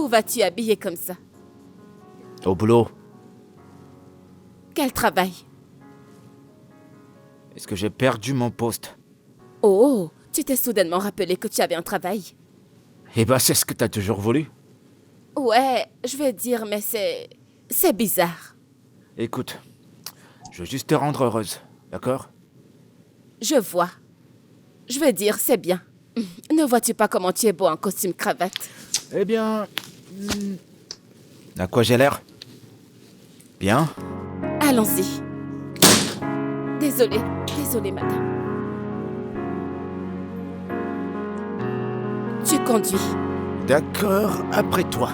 Où vas-tu habillé comme ça? Au boulot. Quel travail? Est-ce que j'ai perdu mon poste? Oh, tu t'es soudainement rappelé que tu avais un travail. Eh ben, c'est ce que t'as toujours voulu. Ouais, je vais dire, mais c'est bizarre. Écoute, je veux juste te rendre heureuse, d'accord? Je vois. Je vais dire, c'est bien. Ne vois-tu pas comment tu es beau en costume cravate? Eh bien... À quoi j'ai l'air? Bien? Allons-y. Désolée, madame. Tu conduis. D'accord, après toi.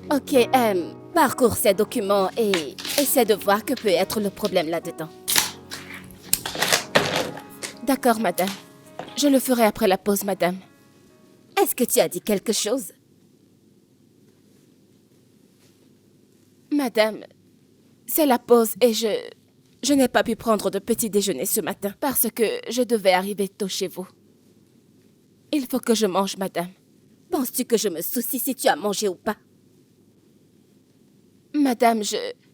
Ok, parcours ces documents et essaie de voir que peut être le problème là-dedans. D'accord, madame. Je le ferai après la pause, madame. Est-ce que tu as dit quelque chose? Madame, c'est la pause et je n'ai pas pu prendre de petit déjeuner ce matin parce que je devais arriver tôt chez vous. Il faut que je mange, madame. Penses-tu que je me soucie si tu as mangé ou pas? Madame,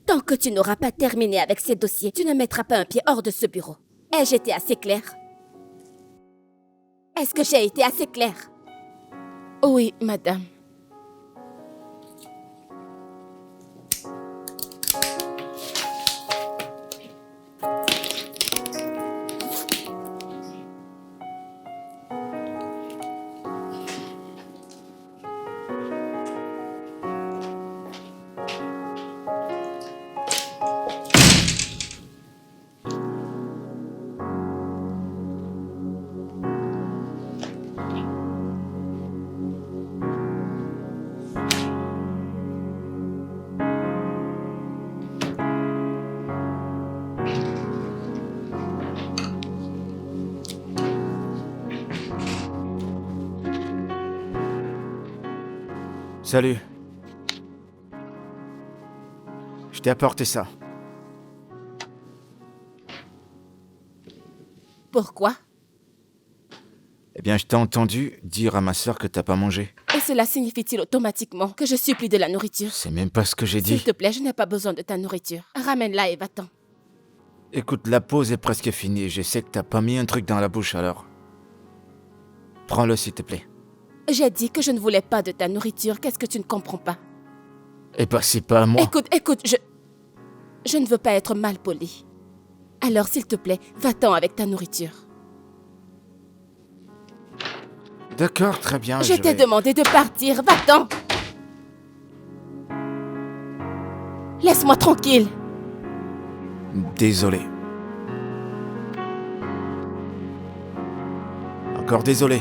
tant que tu n'auras pas terminé avec ces dossiers, tu ne mettras pas un pied hors de ce bureau. Ai-je été assez claire? Est-ce que j'ai été assez claire? Oui, madame. Salut. Je t'ai apporté ça. Pourquoi? Eh bien, je t'ai entendu dire à ma sœur que t'as pas mangé. Et cela signifie-t-il automatiquement que je supplie de la nourriture? C'est même pas ce que j'ai S'il dit. te plaît, je n'ai pas besoin de ta nourriture. Ramène-la et va-t'en. Écoute, la pause est presque finie. Je sais que t'as pas mis un truc dans la bouche, alors... Prends-le, s'il te plaît. J'ai dit que je ne voulais pas de ta nourriture. Qu'est-ce que tu ne comprends pas? Eh ben, c'est pas à moi. Écoute, je ne veux pas être mal poli. Alors, s'il te plaît, va-t'en avec ta nourriture. D'accord, très bien, Je t'ai vais... demandé de partir, va-t'en! Laisse-moi tranquille. Désolé. Encore désolé.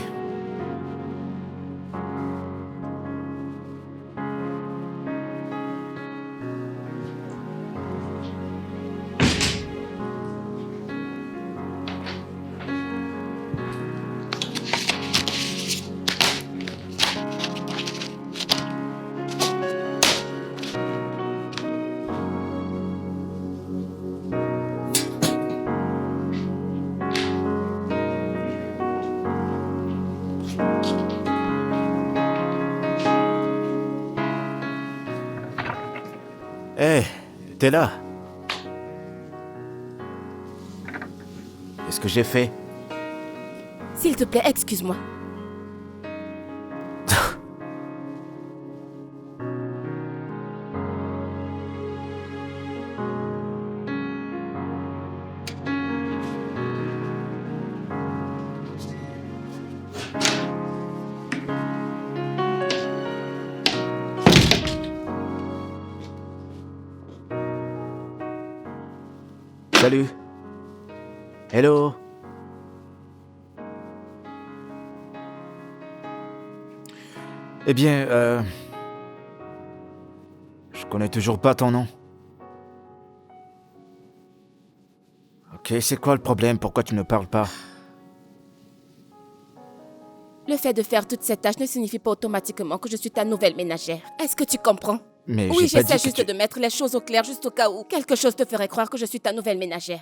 Hé, t'es là? Qu'est-ce que j'ai fait? S'il te plaît, excuse-moi. Salut. Hello. Eh bien, je connais toujours pas ton nom. Ok, c'est quoi le problème? Pourquoi tu ne parles pas? Le fait de faire toute cette tâche ne signifie pas automatiquement que je suis ta nouvelle ménagère. Est-ce que tu comprends? Mais Oui, j'ai pas j'essaie dit que juste tu... de mettre les choses au clair, juste au cas où quelque chose te ferait croire que je suis ta nouvelle ménagère.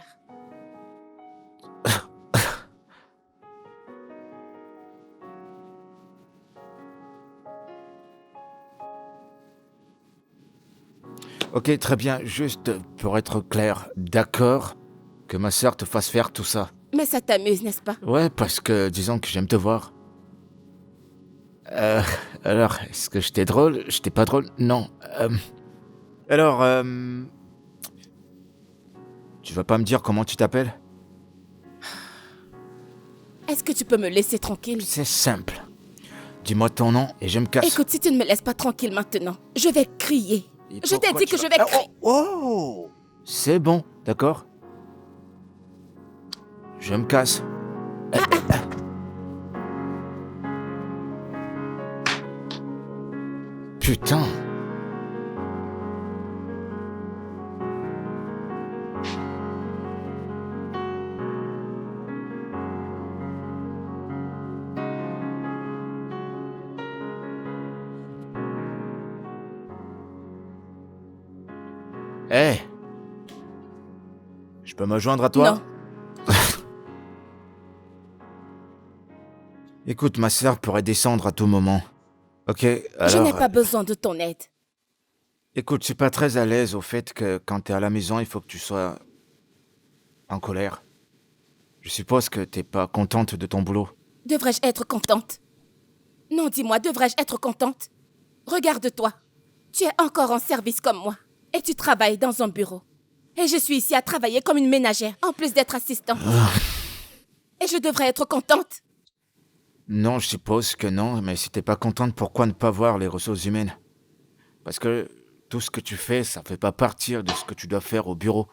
Ok, très bien. Juste pour être clair, d'accord que ma sœur te fasse faire tout ça. Mais ça t'amuse, n'est-ce pas? Ouais, parce que disons que j'aime te voir. Euh, alors, est-ce que j'étais drôle? J'étais pas drôle? Non. Alors, tu vas pas me dire comment tu t'appelles? Est-ce que tu peux me laisser tranquille? C'est simple. Dis-moi ton nom et je me casse. Écoute, si tu ne me laisses pas tranquille maintenant, je vais crier. Et Je t'ai pourquoi dit tu que vas- je vais Ah, crier. oh, oh. C'est bon, d'accord? Je me casse. Putain. Hé. Je peux me joindre à toi? Non. Écoute, ma sœur pourrait descendre à tout moment. Ok, Je n'ai alors... pas besoin de ton aide. Écoute, je suis pas très à l'aise au fait que quand t'es à la maison, il faut que tu sois en colère. Je suppose que t'es pas contente de ton boulot. Devrais-je être contente? Non, dis-moi, devrais-je être contente? Regarde-toi. Tu es encore en service comme moi. Et tu travailles dans un bureau. Et je suis ici à travailler comme une ménagère, en plus d'être assistante. Et je devrais être contente. Non, je suppose que non, mais si t'es pas contente, pourquoi ne pas voir les ressources humaines? Parce que tout ce que tu fais, ça fait pas partir de ce que tu dois faire au bureau.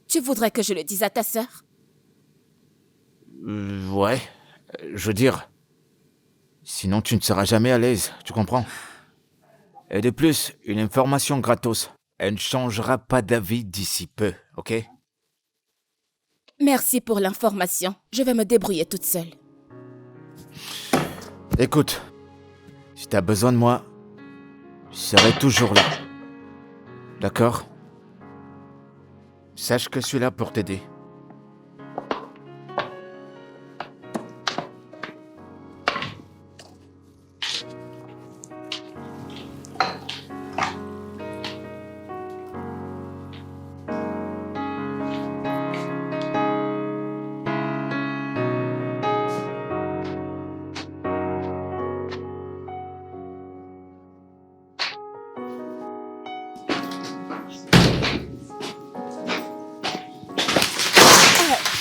Tu voudrais que je le dise à ta sœur? Ouais, je veux dire... Sinon, tu ne seras jamais à l'aise, tu comprends? Et de plus, une information gratos. Elle ne changera pas d'avis d'ici peu, ok? Merci pour l'information. Je vais me débrouiller toute seule. Écoute, si t'as besoin de moi, je serai toujours là. D'accord? Sache que je suis là pour t'aider.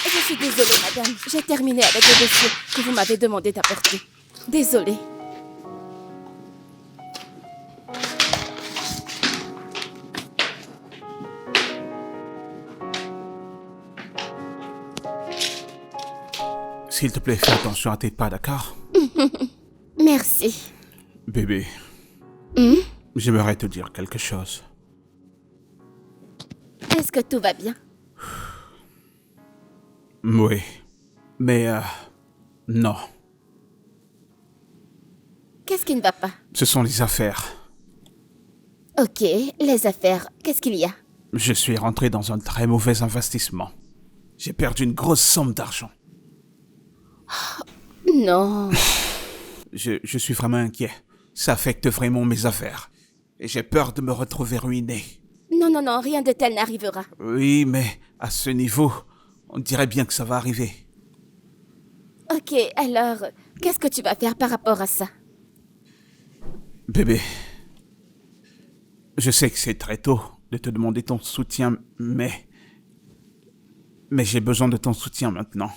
Je suis désolée, madame. J'ai terminé avec le dossier que vous m'avez demandé d'apporter. Désolée. S'il te plaît, fais attention à tes pas, d'accord? Merci. Bébé, j'aimerais te dire quelque chose. Est-ce que tout va bien? Oui, mais non. Qu'est-ce qui ne va pas? Ce sont les affaires. Ok, les affaires, qu'est-ce qu'il y a? Je suis rentré dans un très mauvais investissement. J'ai perdu une grosse somme d'argent. Non. Je suis vraiment inquiet. Ça affecte vraiment mes affaires. Et j'ai peur de me retrouver ruiné. Non, non, non, rien de tel n'arrivera. Oui, mais à ce niveau, on dirait bien que ça va arriver. Ok, alors, qu'est-ce que tu vas faire par rapport à ça? Bébé, je sais que c'est très tôt de te demander ton soutien, mais j'ai besoin de ton soutien maintenant.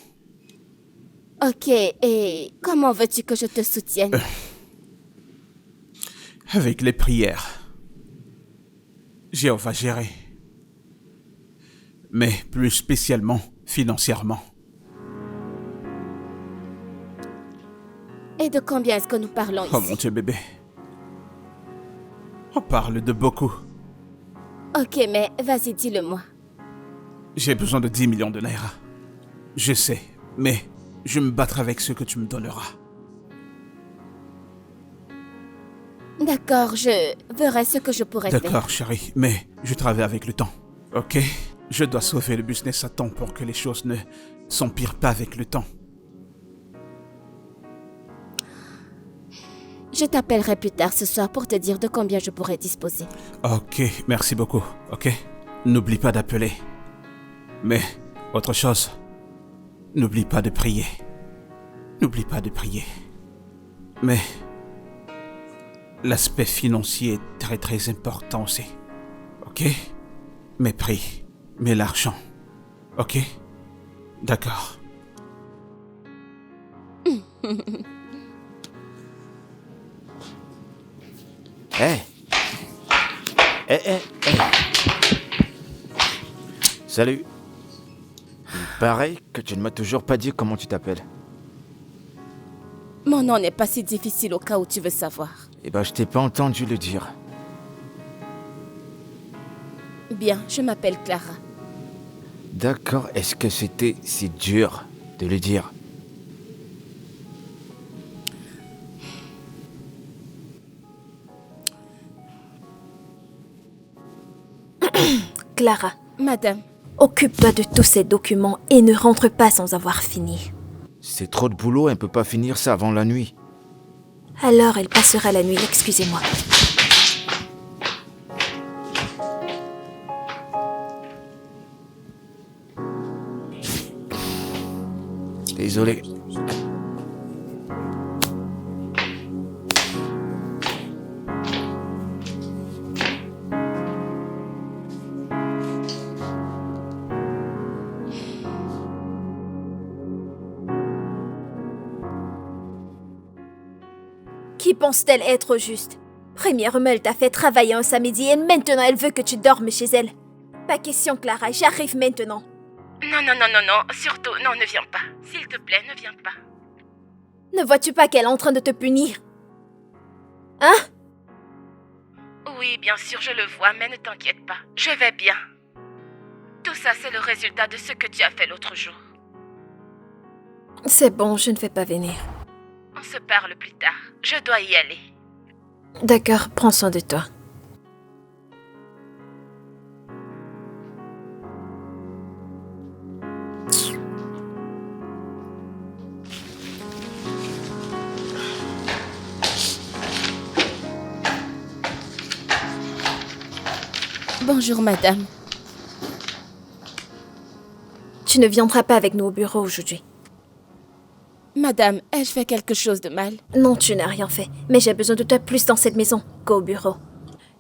Ok, et comment veux-tu que je te soutienne? Avec les prières. Jéhovah va gérer. Mais plus spécialement financièrement. Et de combien est-ce que nous parlons Oh ici? mon Dieu, bébé. On parle de beaucoup. Ok, mais vas-y, dis-le-moi. J'ai besoin de 10 millions de naira. Je sais, mais je me battrai avec ce que tu me donneras. D'accord, je verrai ce que je pourrai faire. D'accord, chérie, mais je travaille avec le temps, ok? Je dois sauver le business à temps pour que les choses ne s'empirent pas avec le temps. Je t'appellerai plus tard ce soir pour te dire de combien je pourrai disposer. Ok, merci beaucoup, ok? N'oublie pas d'appeler. Mais, autre chose, n'oublie pas de prier. N'oublie pas de prier. Mais, l'aspect financier est très très important aussi, ok? Mais prie, mais l'argent, ok? D'accord. Hé. Salut. Il paraît que tu ne m'as toujours pas dit comment tu t'appelles. Mon nom n'est pas si difficile au cas où tu veux savoir. Eh ben, je t'ai pas entendu le dire. Bien, je m'appelle Clara. D'accord, est-ce que c'était si dur de le dire? Clara, Madame, occupe-toi de tous ces documents et ne rentre pas sans avoir fini. C'est trop de boulot, elle peut pas finir ça avant la nuit. Alors elle passera la nuit, excusez-moi. Désolé. Qui pense-t-elle être juste? Premièrement, elle t'a fait travailler un samedi et maintenant elle veut que tu dormes chez elle. Pas question, Clara, j'arrive maintenant. Non, surtout, non, ne viens pas. S'il te plaît, ne viens pas. Ne vois-tu pas qu'elle est en train de te punir? Hein? Oui, bien sûr, je le vois, mais ne t'inquiète pas. Je vais bien. Tout ça, c'est le résultat de ce que tu as fait l'autre jour. C'est bon, je ne vais pas venir. On se parle plus tard. Je dois y aller. D'accord, prends soin de toi. Bonjour, madame. Tu ne viendras pas avec nous au bureau aujourd'hui. Madame, ai-je fait quelque chose de mal? Non, tu n'as rien fait, mais j'ai besoin de toi plus dans cette maison qu'au bureau.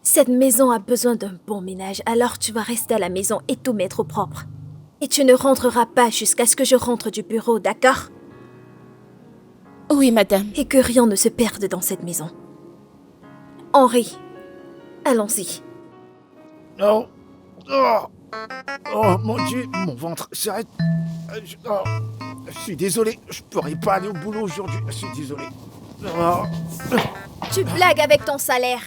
Cette maison a besoin d'un bon ménage, alors tu vas rester à la maison et tout mettre au propre. Et tu ne rentreras pas jusqu'à ce que je rentre du bureau, d'accord? Oui, madame. Et que rien ne se perde dans cette maison. Henri, allons-y. Oh. Oh. Oh mon Dieu, mon ventre s'arrête. Je suis désolé, je pourrais pas aller au boulot aujourd'hui. Je suis désolé. Oh. Tu blagues avec ton salaire.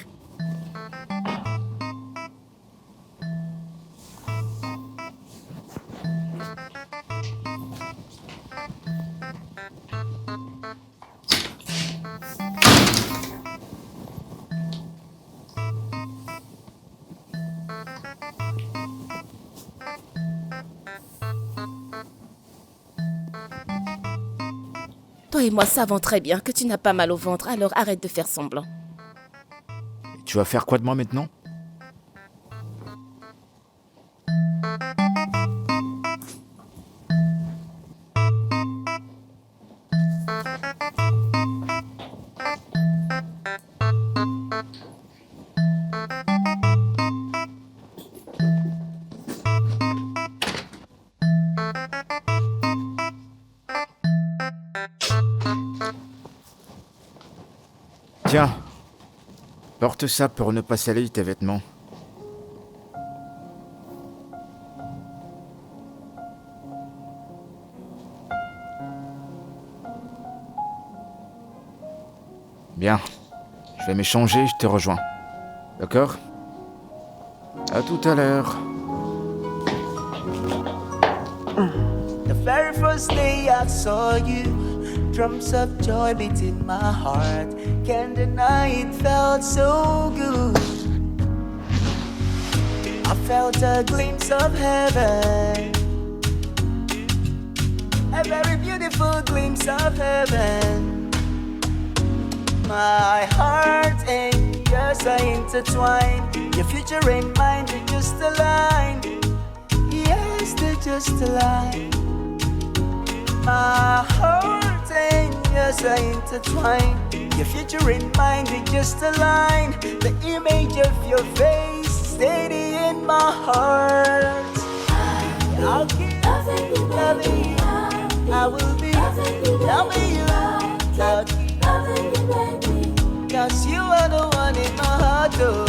Toi et moi savons très bien que tu n'as pas mal au ventre, alors arrête de faire semblant. Tu vas faire quoi de moi maintenant? Tiens, porte ça pour ne pas salir tes vêtements. Bien, je vais m'échanger, je te rejoins. D'accord? À tout à l'heure. The very first day I saw you, drums of joy beat in my heart. Can't deny it felt so good. I felt a glimpse of heaven, a very beautiful glimpse of heaven. My heart and yours are intertwined. Your future and mine, they're just aligned. Yes, they're just aligned. My heart and yours are intertwined. Your future and mine, they're just aligned. The image of your face steady in my heart. I'll keep loving you. I will be loving you. I'll keep loving you, baby. 'Cause you are the one in my heart, oh.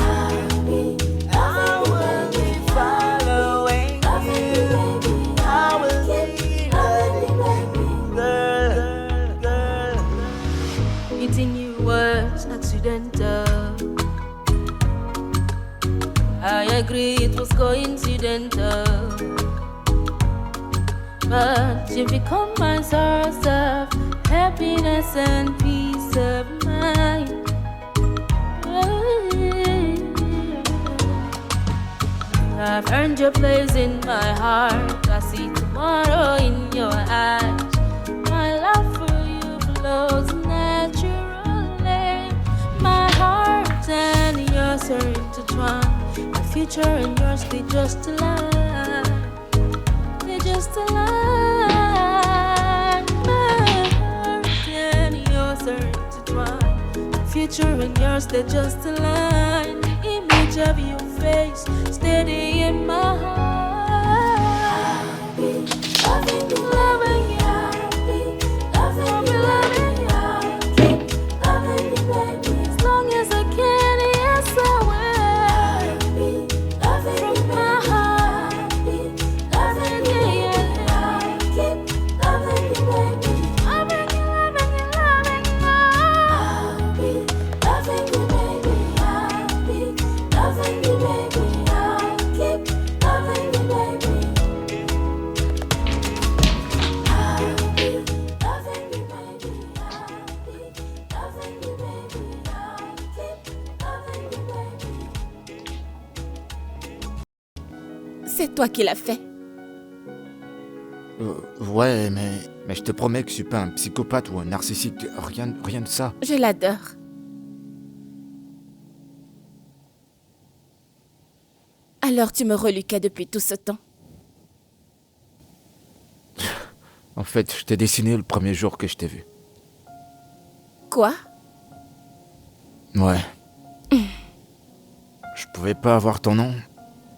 I will be following you. I will be loving you, girl. Meeting you was accidental. I agree it was coincidental, but you become my source of happiness and peace of mind. I've earned your place in my heart. I see tomorrow in your eyes. My love for you flows naturally. My heart and yours are intertwined. My future and yours, they just align. They just align. My heart and yours are intertwined. My future and yours, they just align. The image of your face steady in my heart. I'll be loving you, loving you. I'll be loving you. Keep loving you, baby. As long as I can, yes I will. I'll be loving from you, my heart. Loving you, yeah. Keep loving you, baby. Loving you, loving you, loving you. I'll be loving you, baby. I'll be loving you, baby. I'll keep loving you, baby. I'll be loving you, baby. I'll be loving you, baby. I'll keep loving you, baby. C'est toi qui l'as fait. Ouais, mais je te promets que je suis pas un psychopathe ou un narcissique. Rien de ça. Je l'adore. Alors tu me reluquais depuis tout ce temps. En fait, je t'ai dessiné le premier jour que je t'ai vu. Quoi? Ouais. Je pouvais pas avoir ton nom,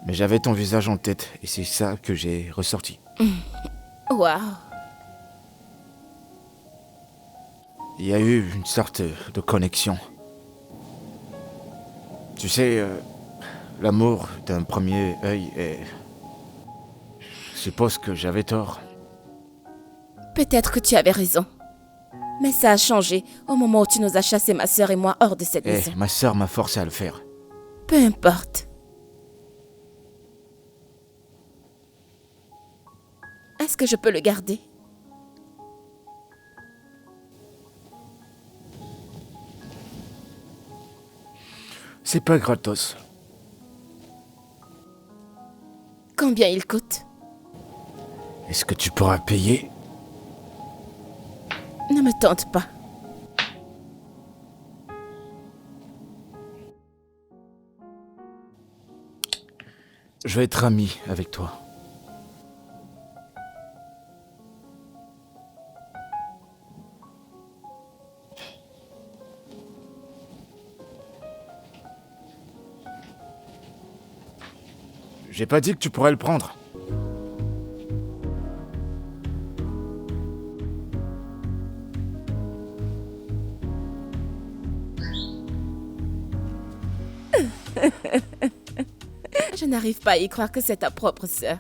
mais j'avais ton visage en tête, et c'est ça que j'ai ressorti. Waouh. Il y a eu une sorte de connexion. Tu sais, l'amour d'un premier œil est... Je suppose que j'avais tort. Peut-être que tu avais raison. Mais ça a changé au moment où tu nous as chassé ma sœur et moi hors de cette maison. Ma sœur m'a forcé à le faire. Peu importe. Est-ce que je peux le garder? C'est pas gratos. Combien il coûte? Est-ce que tu pourras payer? Ne me tente pas. Je vais être ami avec toi. J'ai pas dit que tu pourrais le prendre. Je n'arrive pas à y croire que c'est ta propre sœur.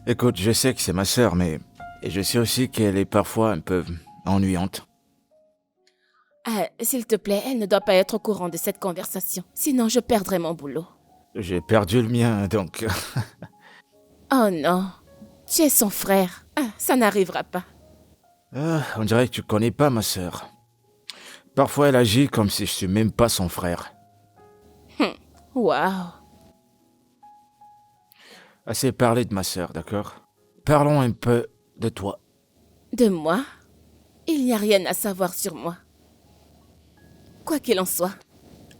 Écoute, je sais que c'est ma sœur, mais... Et je sais aussi qu'elle est parfois un peu ennuyante. S'il te plaît, elle ne doit pas être au courant de cette conversation. Sinon, je perdrai mon boulot. J'ai perdu le mien, donc... Oh non, tu es son frère. Ah, ça n'arrivera pas. On dirait que tu connais pas ma sœur. Parfois, elle agit comme si je suis même pas son frère. Waouh. Assez parlé de ma sœur, d'accord? Parlons un peu de toi. De moi? Il n'y a rien à savoir sur moi. Quoi qu'il en soit,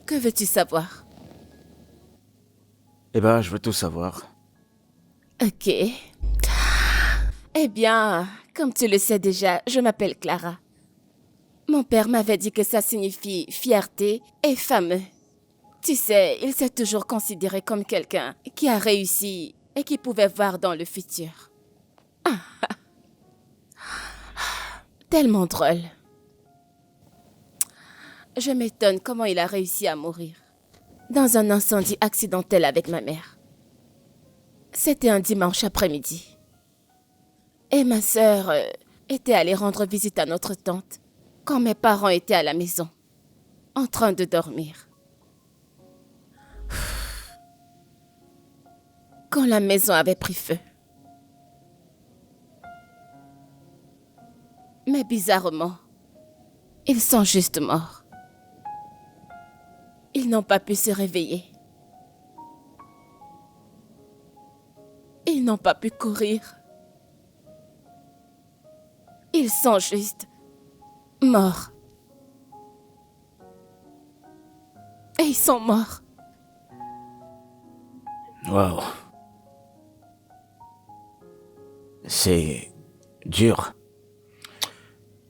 que veux-tu savoir? Eh ben, je veux tout savoir. Ok. Eh bien, comme tu le sais déjà, je m'appelle Clara. Mon père m'avait dit que ça signifie fierté et fameux. Tu sais, il s'est toujours considéré comme quelqu'un qui a réussi et qui pouvait voir dans le futur. Tellement drôle. Je m'étonne comment il a réussi à mourir. Dans un incendie accidentel avec ma mère. C'était un dimanche après-midi. Et ma sœur était allée rendre visite à notre tante quand mes parents étaient à la maison, en train de dormir. Quand la maison avait pris feu. Mais bizarrement, ils sont juste morts. Ils n'ont pas pu se réveiller. Ils n'ont pas pu courir. Ils sont juste morts. Et ils sont morts. Waouh. C'est dur.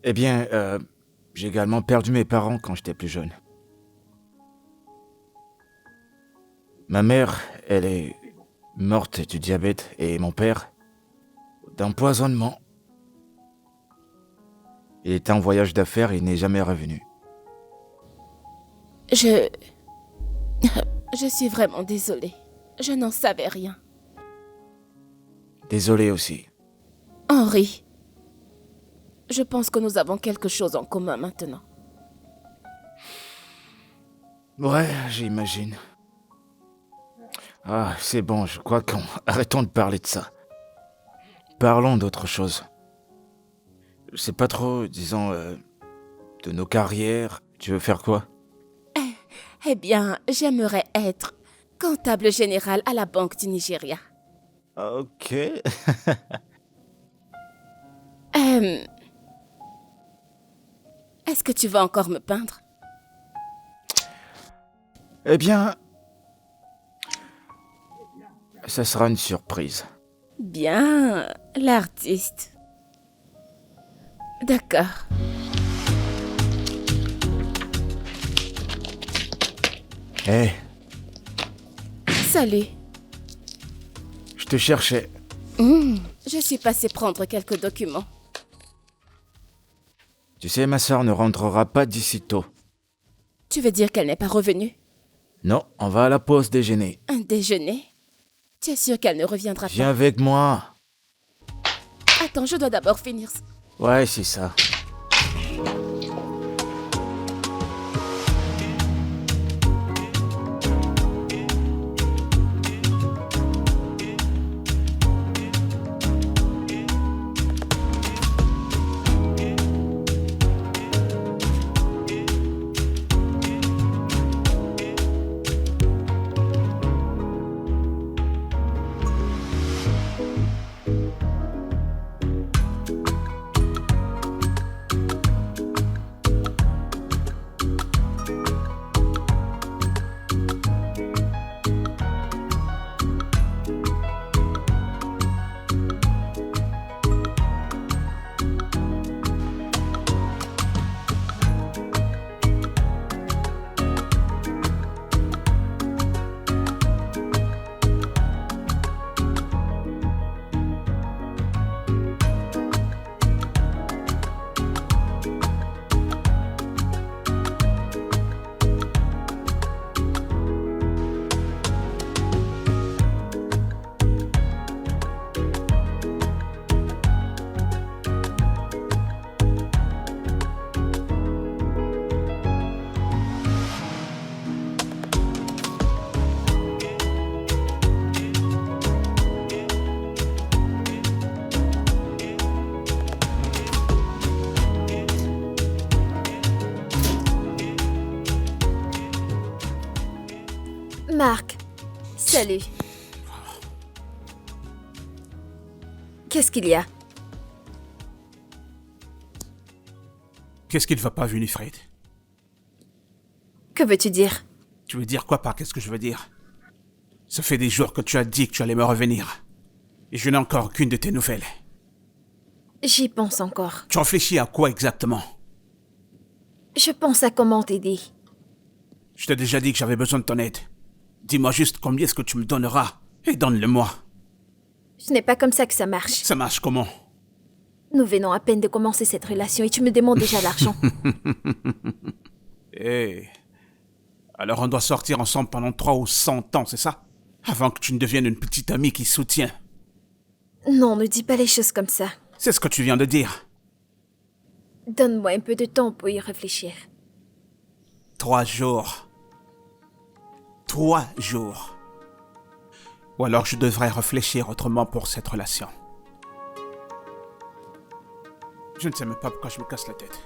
Eh bien, j'ai également perdu mes parents quand j'étais plus jeune. Ma mère, elle est morte du diabète et mon père d'empoisonnement. Il était en voyage d'affaires et il n'est jamais revenu. Je suis vraiment désolée. Je n'en savais rien. Désolé aussi. Henri, je pense que nous avons quelque chose en commun maintenant. Ouais, j'imagine. Ah, c'est bon, je crois qu'on... Arrêtons de parler de ça. Parlons d'autre chose. Je sais pas trop, disons, de nos carrières. Tu veux faire quoi? Eh bien, j'aimerais être comptable général à la Banque du Nigeria. Ok. Est-ce que tu vas encore me peindre? Eh bien... Ça sera une surprise. Bien, l'artiste. D'accord. Hé, Salut. je te cherchais. Je suis passée prendre quelques documents. Tu sais, ma sœur ne rentrera pas d'ici tôt. Tu veux dire qu'elle n'est pas revenue? Non, on va à la pause déjeuner. Un déjeuner? Tu es sûr qu'elle ne reviendra Viens pas? avec moi. Attends, je dois d'abord finir. Ouais, c'est ça. Salut. Qu'est-ce qu'il y a? Qu'est-ce qui ne va pas, Winifred? Que veux-tu dire? Tu veux dire quoi par qu'est-ce que je veux dire? Ça fait des jours que tu as dit que tu allais me revenir. Et je n'ai encore qu'une de tes nouvelles. J'y pense encore. Tu réfléchis à quoi exactement? Je pense à comment t'aider. Je t'ai déjà dit que j'avais besoin de ton aide. Dis-moi juste combien est-ce que tu me donneras et donne-le-moi. Ce n'est pas comme ça que ça marche. Ça marche comment? Nous venons à peine de commencer cette relation et tu me demandes déjà l'argent. Eh. Alors on doit sortir ensemble pendant 3 ou 100 ans, c'est ça? Avant que tu ne deviennes une petite amie qui soutient. Non, ne dis pas les choses comme ça. C'est ce que tu viens de dire. Donne-moi un peu de temps pour y réfléchir. 3 jours. 3 jours. Ou alors je devrais réfléchir autrement pour cette relation. Je ne sais même pas pourquoi je me casse la tête.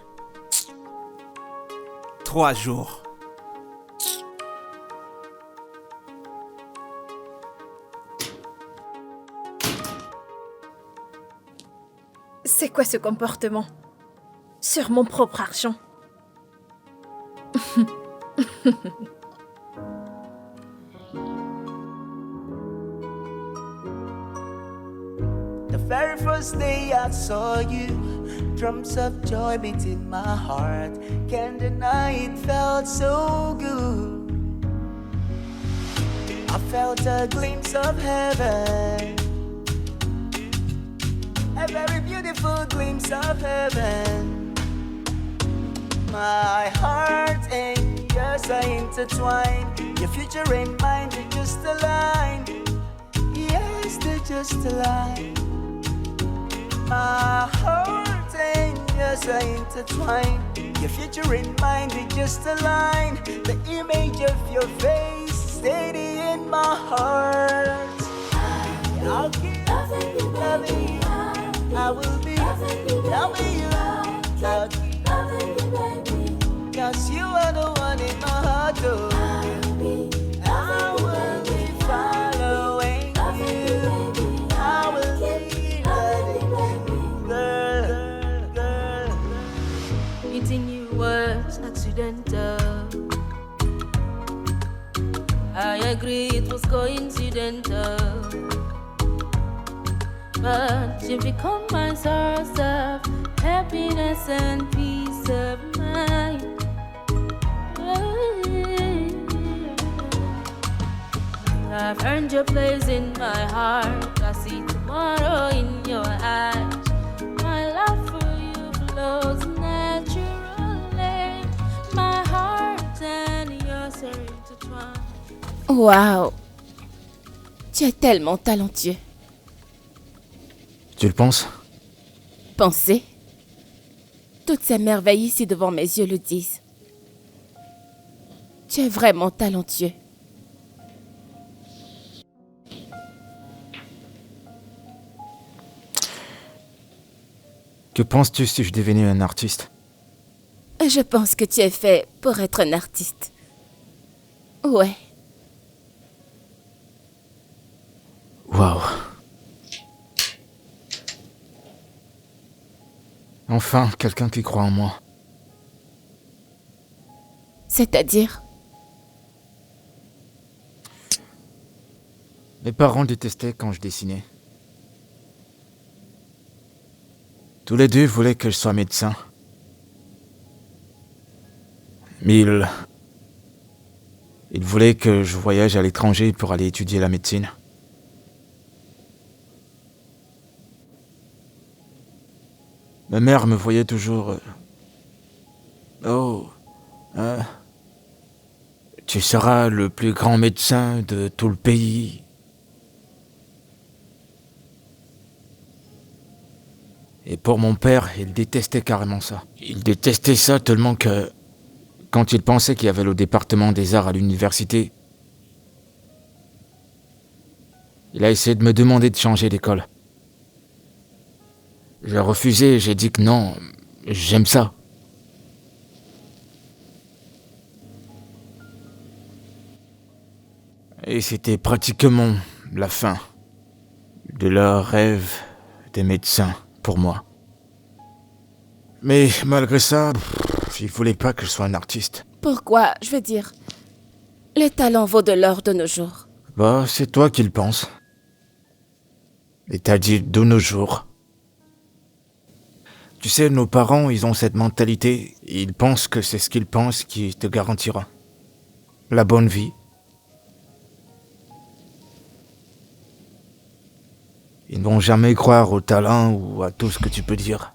3 jours. C'est quoi ce comportement? Sur mon propre argent. The very first day I saw you, drums of joy beat in my heart. Can't deny it felt so good. I felt a glimpse of heaven, a very beautiful glimpse of heaven. My heart and yours are intertwined. Your future and mine, they're just aligned. Yes, they're just aligned. My heart and yours are intertwined. Your future and mine, they just aligned. The image of your face steady in my heart. I'll keep loving you. I will be loving you. I'll keep loving you, baby. 'Cause you are the one in my heart, oh. I will be following you. I will be loving you, girl. Meeting you was accidental. I agree it was coincidental. But you become my source of happiness and peace of mind. I've earned your place in my heart. I see tomorrow in your eyes. My love for you flows naturally. My heart and yours are intertwined. Waouh! Tu es tellement talentueux. Tu le penses? Pensez. Toutes ces merveilles ici devant mes yeux le disent. Tu es vraiment talentueux. Que penses-tu si je devenais un artiste? Je pense que tu es fait pour être un artiste. Ouais. Waouh. Enfin, quelqu'un qui croit en moi. C'est-à-dire? Mes parents détestaient quand je dessinais. Tous les deux voulaient que je sois médecin. Mais ils voulaient que je voyage à l'étranger pour aller étudier la médecine. Ma mère me voyait toujours... Oh, hein, tu seras le plus grand médecin de tout le pays. Et pour mon père, il détestait carrément ça. Il détestait ça tellement que, quand il pensait qu'il y avait le département des arts à l'université, il a essayé de me demander de changer d'école. J'ai refusé, j'ai dit que non, j'aime ça. Et c'était pratiquement la fin de leur rêve des médecins pour moi. Mais malgré ça, ils voulaient pas que je sois un artiste. Pourquoi? Je veux dire, le talent vaut de l'or de nos jours. Bah, c'est toi qui le penses. Et t'as dit de nos jours. Tu sais, nos parents, ils ont cette mentalité. Ils pensent que c'est ce qu'ils pensent qui te garantira la bonne vie. Ils ne vont jamais croire au talent ou à tout ce que tu peux dire.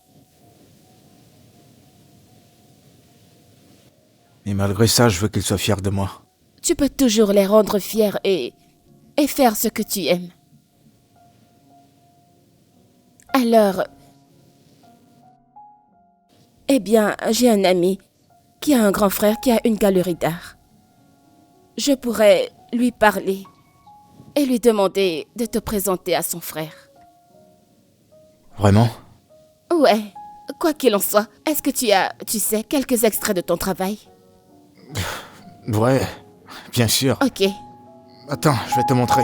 Et malgré ça, je veux qu'ils soient fiers de moi. Tu peux toujours les rendre fiers et faire ce que tu aimes. Alors, eh bien, j'ai un ami qui a un grand frère qui a une galerie d'art. Je pourrais lui parler et lui demander de te présenter à son frère. Vraiment? Ouais, quoi qu'il en soit, est-ce que tu sais, quelques extraits de ton travail? Ouais, bien sûr. Ok. Attends, je vais te montrer.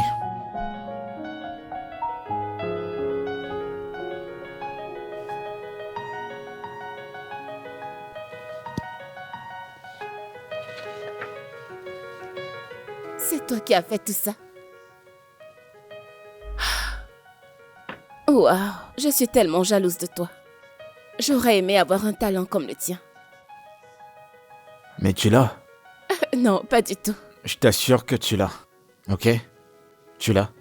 C'est toi qui as fait tout ça. Waouh, je suis tellement jalouse de toi. J'aurais aimé avoir un talent comme le tien. Mais tu l'as. Non, pas du tout. Je t'assure que tu l'as. Ok? Tu l'as.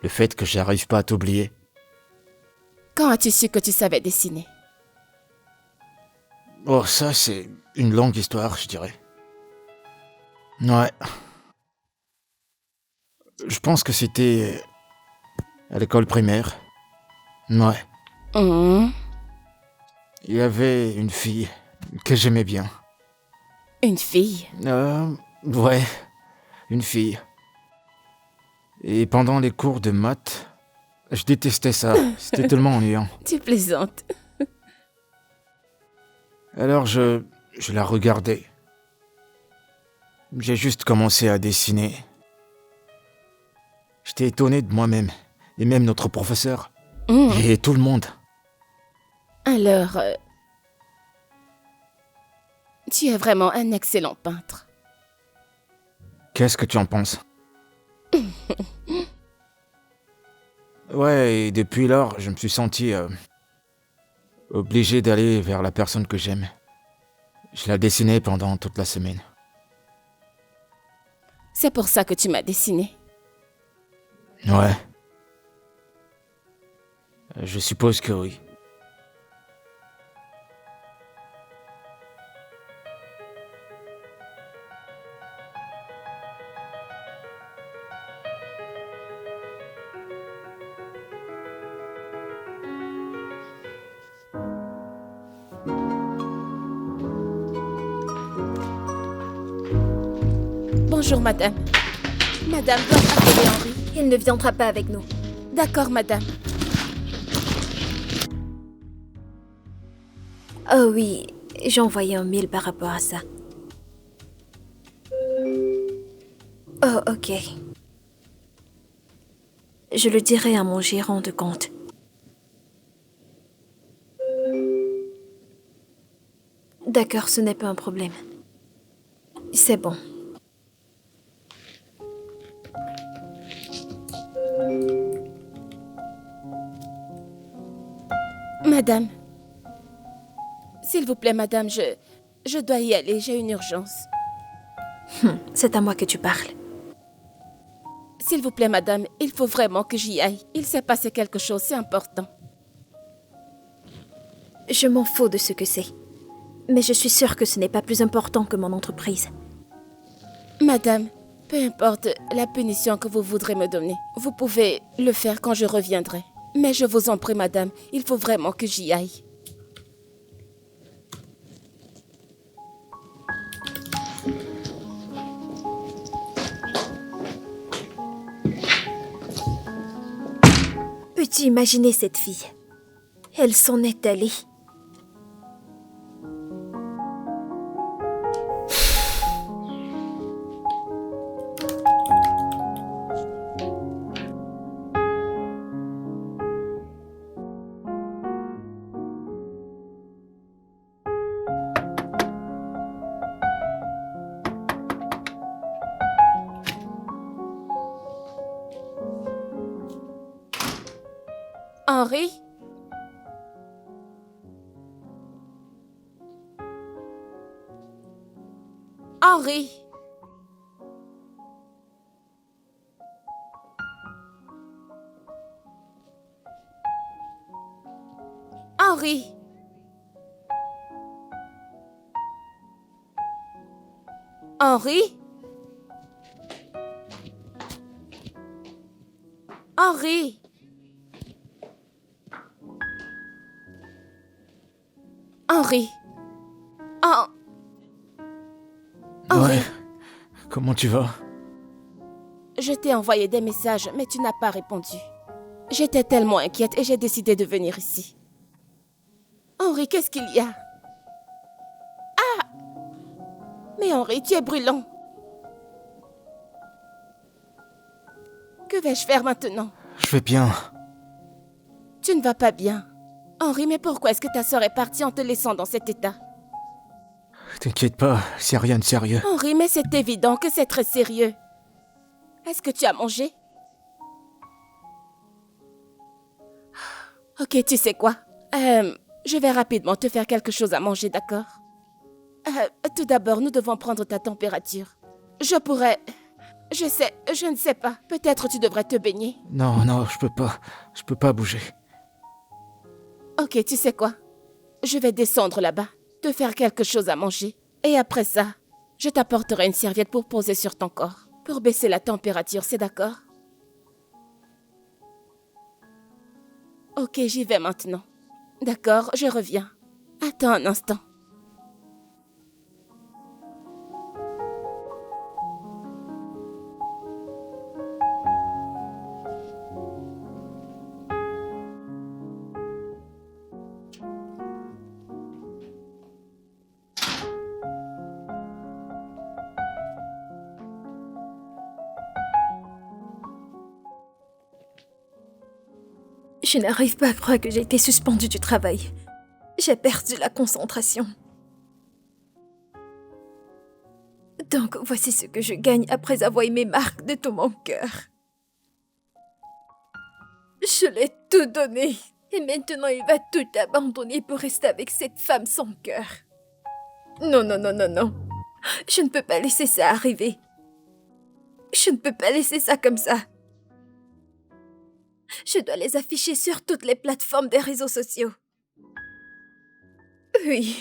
Le fait que j'arrive pas à t'oublier. Quand as-tu su que tu savais dessiner? Oh, ça, c'est une longue histoire, je dirais. Ouais. Je pense que c'était à l'école primaire. Ouais. Il y avait une fille que j'aimais bien. Une fille? Ouais, une fille. Et pendant les cours de maths, je détestais ça. C'était tellement ennuyant. Tu plaisantes. Alors je la regardais. J'ai juste commencé à dessiner. J'étais étonné de moi-même. Et même notre professeur. Et tout le monde. Alors, tu es vraiment un excellent peintre. Qu'est-ce que tu en penses? Ouais, et depuis lors, je me suis senti obligé d'aller vers la personne que j'aime. Je la dessinais pendant toute la semaine. C'est pour ça que tu m'as dessiné. Ouais. Je suppose que oui. Bonjour, madame. Madame doit appeler Henri. Il ne viendra pas avec nous. D'accord, madame. Oh oui, j'ai envoyé un mail par rapport à ça. Oh, ok. Je le dirai à mon gérant de compte. D'accord, ce n'est pas un problème. C'est bon. Madame. S'il vous plaît, madame, je dois y aller, j'ai une urgence. C'est à moi que tu parles. S'il vous plaît, madame, il faut vraiment que j'y aille. Il s'est passé quelque chose, c'est important. Je m'en fous de ce que c'est. Mais je suis sûre que ce n'est pas plus important que mon entreprise. Madame, peu importe la punition que vous voudrez me donner, vous pouvez le faire quand je reviendrai. Mais je vous en prie, madame, il faut vraiment que j'y aille. Peux-tu imaginer cette fille? Elle s'en est allée. Henri? Henri? Henri? Henri? Henri? Henri? Henri? Ouais. Comment tu vas? Je t'ai envoyé des messages, mais tu n'as pas répondu. J'étais tellement inquiète et j'ai décidé de venir ici. Henri, qu'est-ce qu'il y a? Ah! Mais Henri, tu es brûlant. Que vais-je faire maintenant? Je vais bien. Tu ne vas pas bien. Henri, mais pourquoi est-ce que ta sœur est partie en te laissant dans cet état? T'inquiète pas, c'est rien de sérieux. Henri, mais c'est évident que c'est très sérieux. Est-ce que tu as mangé? Ok, tu sais quoi? Je vais rapidement te faire quelque chose à manger, d'accord? Tout d'abord, nous devons prendre ta température. Je ne sais pas. Peut-être tu devrais te baigner. Non, je peux pas. Je peux pas bouger. Ok, tu sais quoi? Je vais descendre là-bas, te faire quelque chose à manger. Et après ça, je t'apporterai une serviette pour poser sur ton corps. Pour baisser la température, c'est d'accord? Ok, j'y vais maintenant. D'accord, je reviens. Attends un instant. Je n'arrive pas à croire que j'ai été suspendue du travail. J'ai perdu la concentration. Donc, voici ce que je gagne après avoir aimé Marc de tout mon cœur. Je l'ai tout donné. Et maintenant, il va tout abandonner pour rester avec cette femme sans cœur. Non. Je ne peux pas laisser ça arriver. Je ne peux pas laisser ça comme ça. Je dois les afficher sur toutes les plateformes des réseaux sociaux. Oui.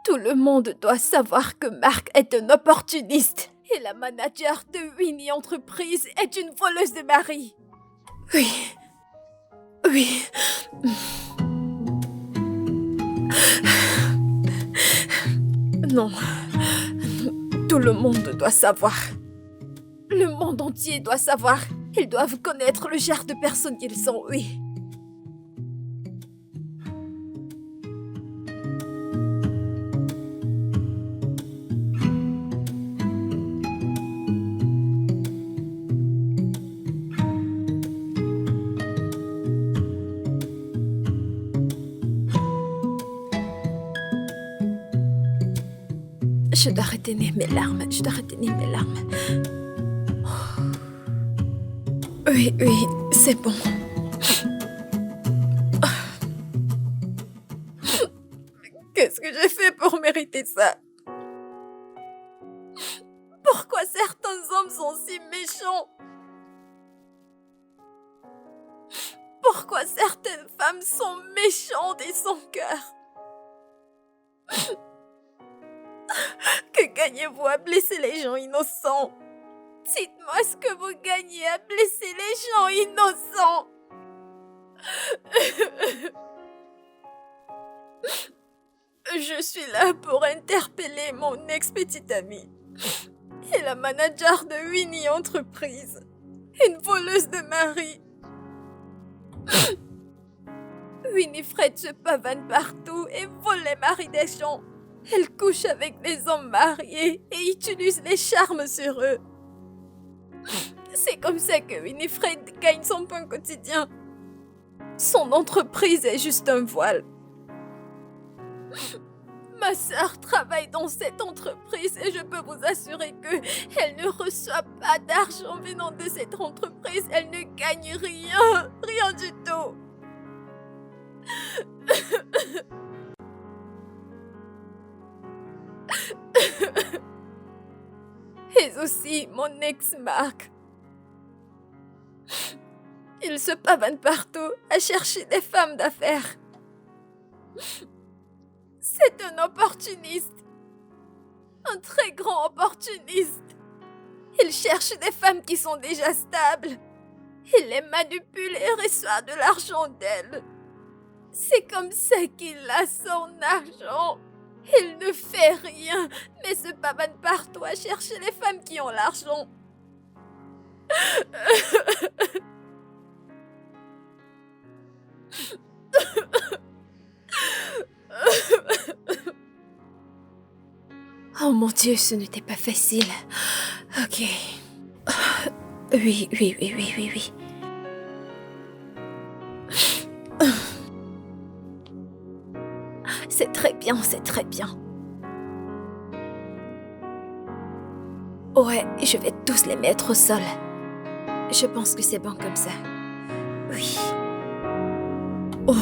Tout le monde doit savoir que Marc est un opportuniste et la manager de Winnie Entreprise est une voleuse de mari. Oui. Non. Tout le monde doit savoir. Le monde entier doit savoir. Ils doivent connaître le genre de personnes qu'ils sont, oui. Je dois retenir mes larmes. Oui, c'est bon. Qu'est-ce que j'ai fait pour mériter ça? Pourquoi certains hommes sont si méchants? Pourquoi certaines femmes sont méchantes et sans cœur? Que gagnez-vous à blesser les gens innocents? Dites-moi ce que vous gagnez à blesser les gens innocents. Je suis là pour interpeller mon ex-petite amie et la manager de Winnie Entreprise, une voleuse de mari. Winifred se pavane partout et vole les maris des gens. Elle couche avec des hommes mariés et utilise les charmes sur eux. C'est comme ça que Winifred gagne son pain quotidien. Son entreprise est juste un voile. Ma sœur travaille dans cette entreprise et je peux vous assurer qu'elle ne reçoit pas d'argent venant de cette entreprise. Elle ne gagne rien du tout. aussi mon ex Marc. Il se pavane partout à chercher des femmes d'affaires. C'est un opportuniste. Un très grand opportuniste. Il cherche des femmes qui sont déjà stables. Il les manipule et reçoit de l'argent d'elles. C'est comme ça qu'il a son argent. Il ne fait rien, mais se pavane partout à chercher les femmes qui ont l'argent. Oh mon Dieu, ce n'était pas facile. Ok. Oui. C'est très bien, c'est très bien. Ouais, je vais tous les mettre au sol. Je pense que c'est bon comme ça. Oui. Oh.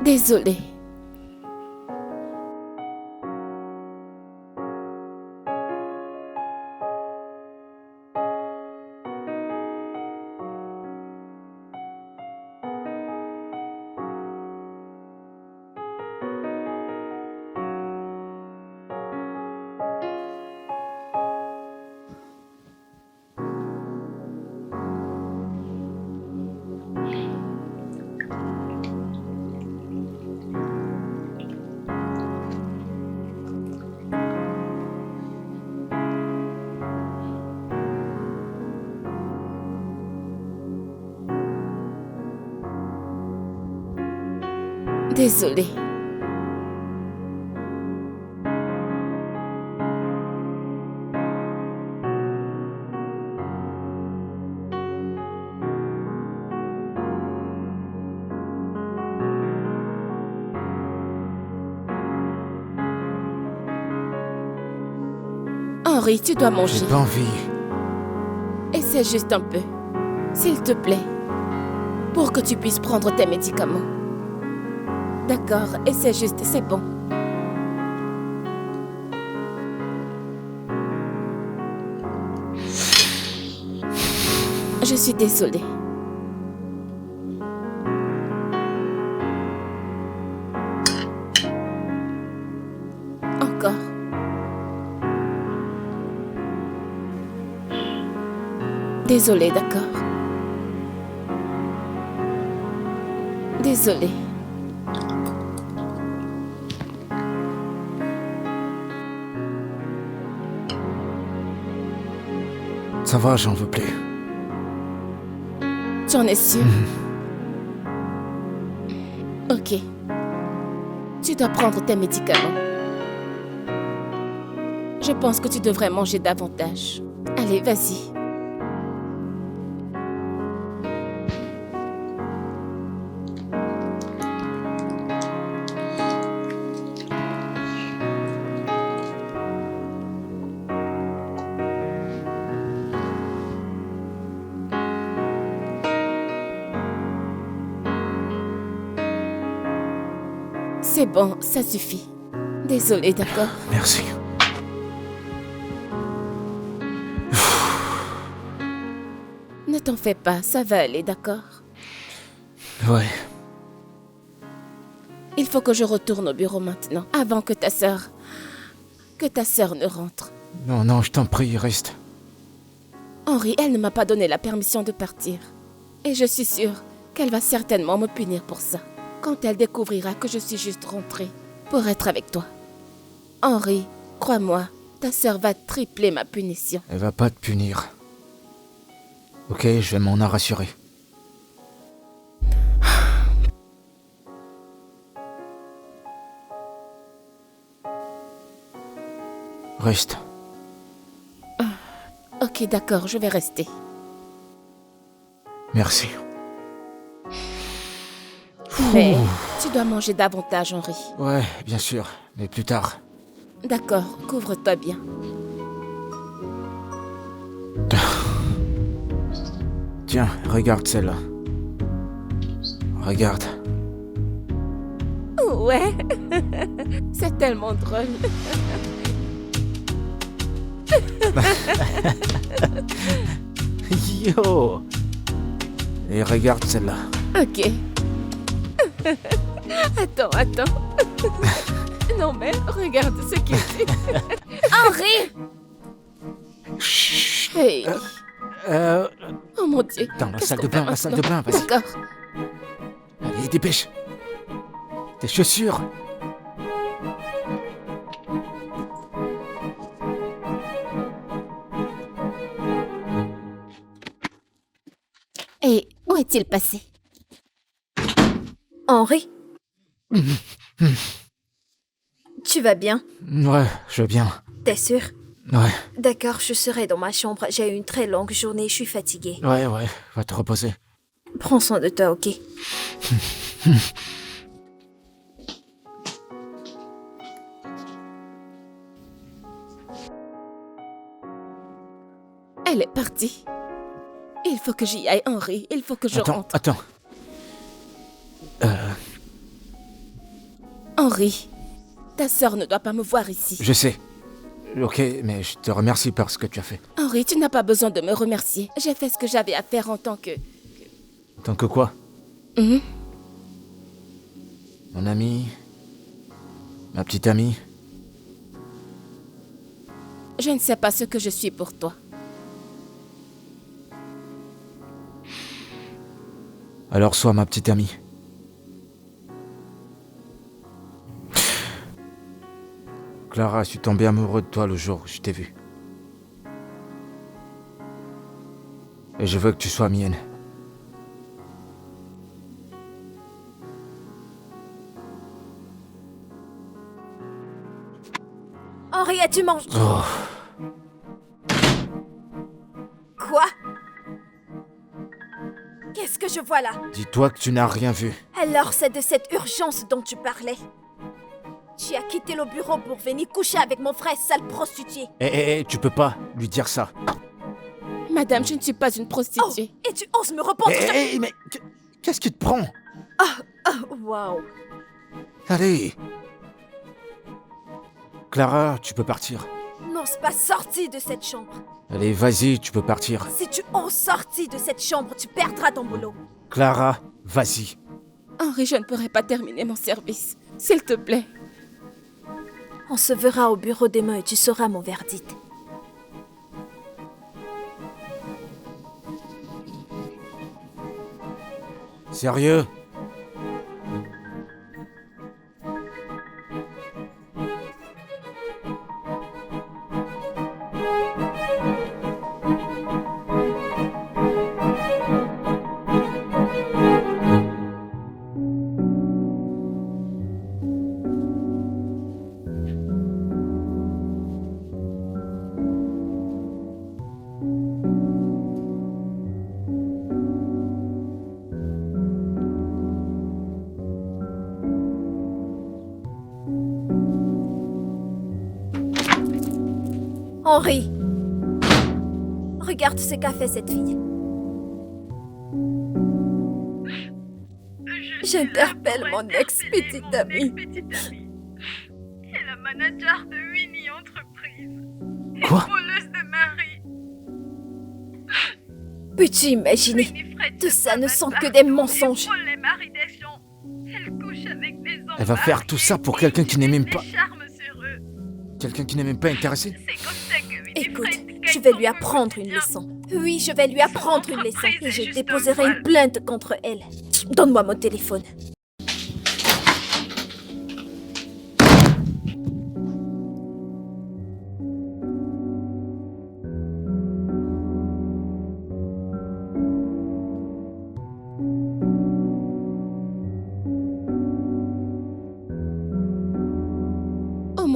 Désolée. Désolée. Henri, tu dois manger. J'ai pas envie. Essaie juste un peu. S'il te plaît. Pour que tu puisses prendre tes médicaments. D'accord, essaie juste, c'est bon. Je suis désolée. Encore. Désolée, d'accord. Désolée. Ça va, j'en veux plus. Tu en es sûr? Ok. Tu dois prendre tes médicaments. Je pense que tu devrais manger davantage. Allez, vas-y. C'est bon, ça suffit. Désolée, d'accord? Merci. Ne t'en fais pas, ça va aller, d'accord? Ouais. Il faut que je retourne au bureau maintenant, avant que ta sœur ne rentre. Non, je t'en prie, reste. Henri, elle ne m'a pas donné la permission de partir. Et je suis sûre qu'elle va certainement me punir pour ça. Quand elle découvrira que je suis juste rentrée pour être avec toi. Henri, crois-moi, ta sœur va tripler ma punition. Elle va pas te punir. Ok, je vais m'en rassurer. Reste. Ok, d'accord, je vais rester. Merci. Mais tu dois manger davantage, Henri. Ouais, bien sûr, mais plus tard. D'accord, couvre-toi bien. Tiens, regarde celle-là. Regarde. Ouais, c'est tellement drôle. Yo! Et regarde celle-là. Ok. Attends. Non mais regarde ce qu'il dit. Henri! Hey. Oh mon Dieu. Dans la Qu'est-ce salle qu'on de bain, fait la salle de maintenant? bain, vas-y. D'accord. Allez, dépêche. Tes chaussures. Et où est-il passé? Henri? Tu vas bien? Ouais, je veux bien. T'es sûr? Ouais, D'accord, je serai dans ma chambre. J'ai eu une très longue journée, je suis fatiguée. ouais, va te reposer. Prends soin de toi, ok? Elle est partie. Il faut que j'y aille, Henri. Il faut que je rentre. Attends. Henri, ta sœur ne doit pas me voir ici. Je sais. Ok, mais je te remercie par ce que tu as fait. Henri, tu n'as pas besoin de me remercier. J'ai fait ce que j'avais à faire en tant que... Tant que quoi? Mhm. Mon ami? Ma petite amie? Je ne sais pas ce que je suis pour toi. Alors sois ma petite amie. Clara, je suis tombé amoureux de toi le jour où je t'ai vu. Et je veux que tu sois mienne. Henri, as-tu mangé? Oh, Quoi? Qu'est-ce que je vois là? dis-toi que tu n'as rien vu. Alors c'est de cette urgence dont tu parlais. Tu as quitté le bureau pour venir coucher avec mon frère, sale prostituée. Tu peux pas lui dire ça. Madame, je ne suis pas une Oh, prostituée. et tu oses me répondre? Mais qu'est-ce qui te prend? Waouh. Allez. Clara, tu peux partir. N'ose pas sortir de cette chambre. Allez, vas-y, tu peux partir. Si tu oses sortir de cette chambre, tu perdras ton boulot. Clara, vas-y. Henri, je ne pourrai pas terminer mon service. S'il te plaît. On se verra au bureau demain et tu sauras mon verdict. Sérieux? Henri, regarde ce qu'a fait cette fille. J'interpelle mon ex-petite amie. Et la manager de Winnie Entreprise. Quoi? Voleuse de mari. Peux-tu imaginer? Winifred Tout ça ne sont que partout des mensonges. et vole les maris des gens. Elle couche avec des hommes Elle va faire tout ça pour quelqu'un qui n'est même pas... mariés et charme sur eux. Quelqu'un qui n'est même pas intéressé? C'est comme ça que Écoute, Winifred je gagne vais son lui apprendre une quotidien. leçon. Oui, je vais lui apprendre une leçon. entreprise Et est je juste déposerai un une voile. plainte contre elle. Donne-moi mon téléphone.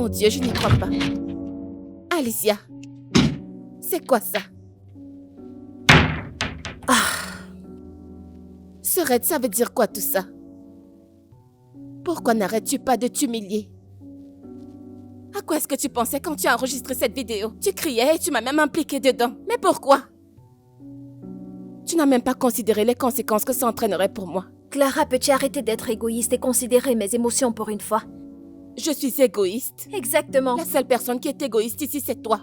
Mon Dieu, je n'y crois pas. Alicia, c'est quoi ça? Serette, ça veut dire quoi tout ça? Pourquoi n'arrêtes-tu pas de t'humilier? À quoi est-ce que tu pensais quand tu as enregistré cette vidéo? Tu criais et tu m'as même impliqué dedans. Mais pourquoi? Tu n'as même pas considéré les conséquences que ça entraînerait pour moi. Clara, peux-tu arrêter d'être égoïste et considérer mes émotions pour une fois? Je suis égoïste. Exactement. La seule personne qui est égoïste ici, c'est toi.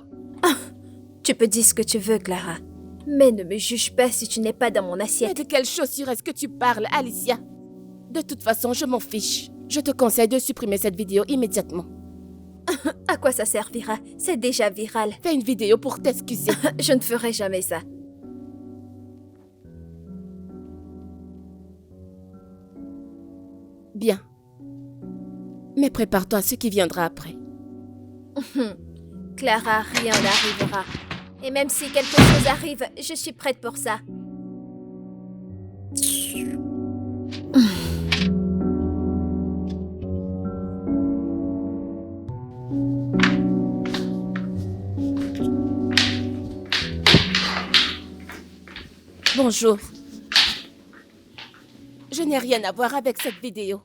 Tu peux dire ce que tu veux, Clara. Mais ne me juge pas si tu n'es pas dans mon Mais assiette. de quelle chaussure est-ce que tu parles, Alicia? De toute façon, je m'en fiche. Je te conseille de supprimer cette vidéo immédiatement. À quoi ça servira? C'est déjà viral. Fais une vidéo pour t'excuser. Je ne ferai jamais ça. Bien. Mais prépare-toi à ce qui viendra après. Clara, rien n'arrivera. Et même si quelque chose arrive, je suis prête pour ça. Bonjour. Je n'ai rien à voir avec cette vidéo.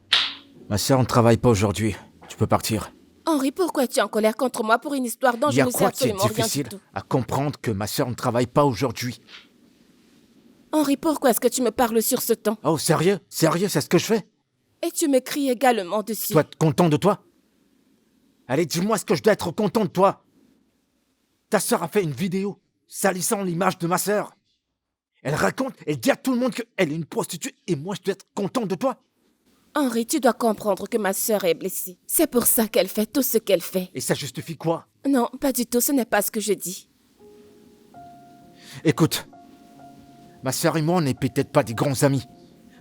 Ma sœur ne travaille pas aujourd'hui. Tu peux partir. Henri, pourquoi es-tu en colère contre moi pour une histoire dont Il y je a ne sais quoi qui est absolument rien du difficile tout? à comprendre que ma sœur ne travaille pas aujourd'hui? Henri, pourquoi est-ce que tu me parles sur ce ton? Oh, sérieux? Sérieux, c'est ce que je fais? Et tu me cries également dessus. Tu dois être content de toi? Allez, dis-moi, est-ce que je dois être content de toi? Ta sœur a fait une vidéo salissant l'image de ma sœur. Elle raconte, elle dit à tout le monde qu'elle est une prostituée et moi je dois être content de toi? Henri, tu dois comprendre que ma sœur est blessée. C'est pour ça qu'elle fait tout ce qu'elle fait. Et ça justifie quoi? Non, pas du tout, ce n'est pas ce que je dis. Écoute, ma sœur et moi on n'est peut-être pas des grands amis,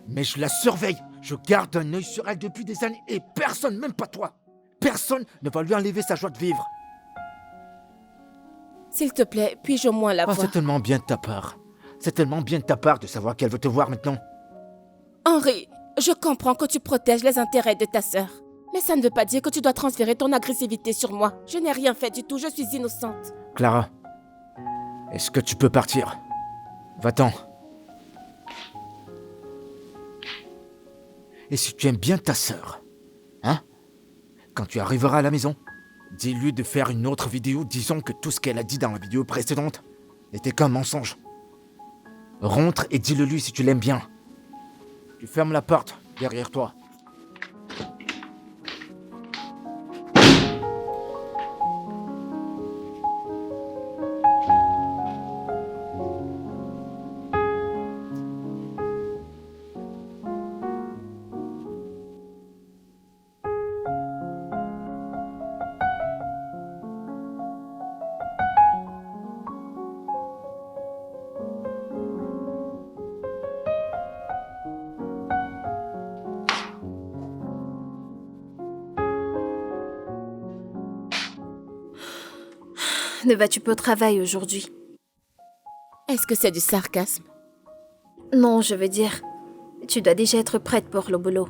mais je la surveille, je garde un œil sur elle depuis des années et personne, même pas toi, personne ne va lui enlever sa joie de vivre. S'il te plaît, puis-je au moins la Oh, voir? c'est tellement bien de ta part. C'est tellement bien de ta part de savoir qu'elle veut te voir maintenant. Henri, je comprends que tu protèges les intérêts de ta sœur. Mais ça ne veut pas dire que tu dois transférer ton agressivité sur moi. Je n'ai rien fait du tout, je suis innocente. Clara, est-ce que tu peux partir? Va-t'en. Et si tu aimes bien ta sœur, hein? Quand tu arriveras à la maison, dis-lui de faire une autre vidéo disant que tout ce qu'elle a dit dans la vidéo précédente n'était qu'un mensonge. Rentre et dis-le lui si tu l'aimes bien. Tu fermes la porte derrière toi. Ne vas-tu pas au travail aujourd'hui? Est-ce que c'est du sarcasme? Non, je veux dire, tu dois déjà être prête pour le boulot.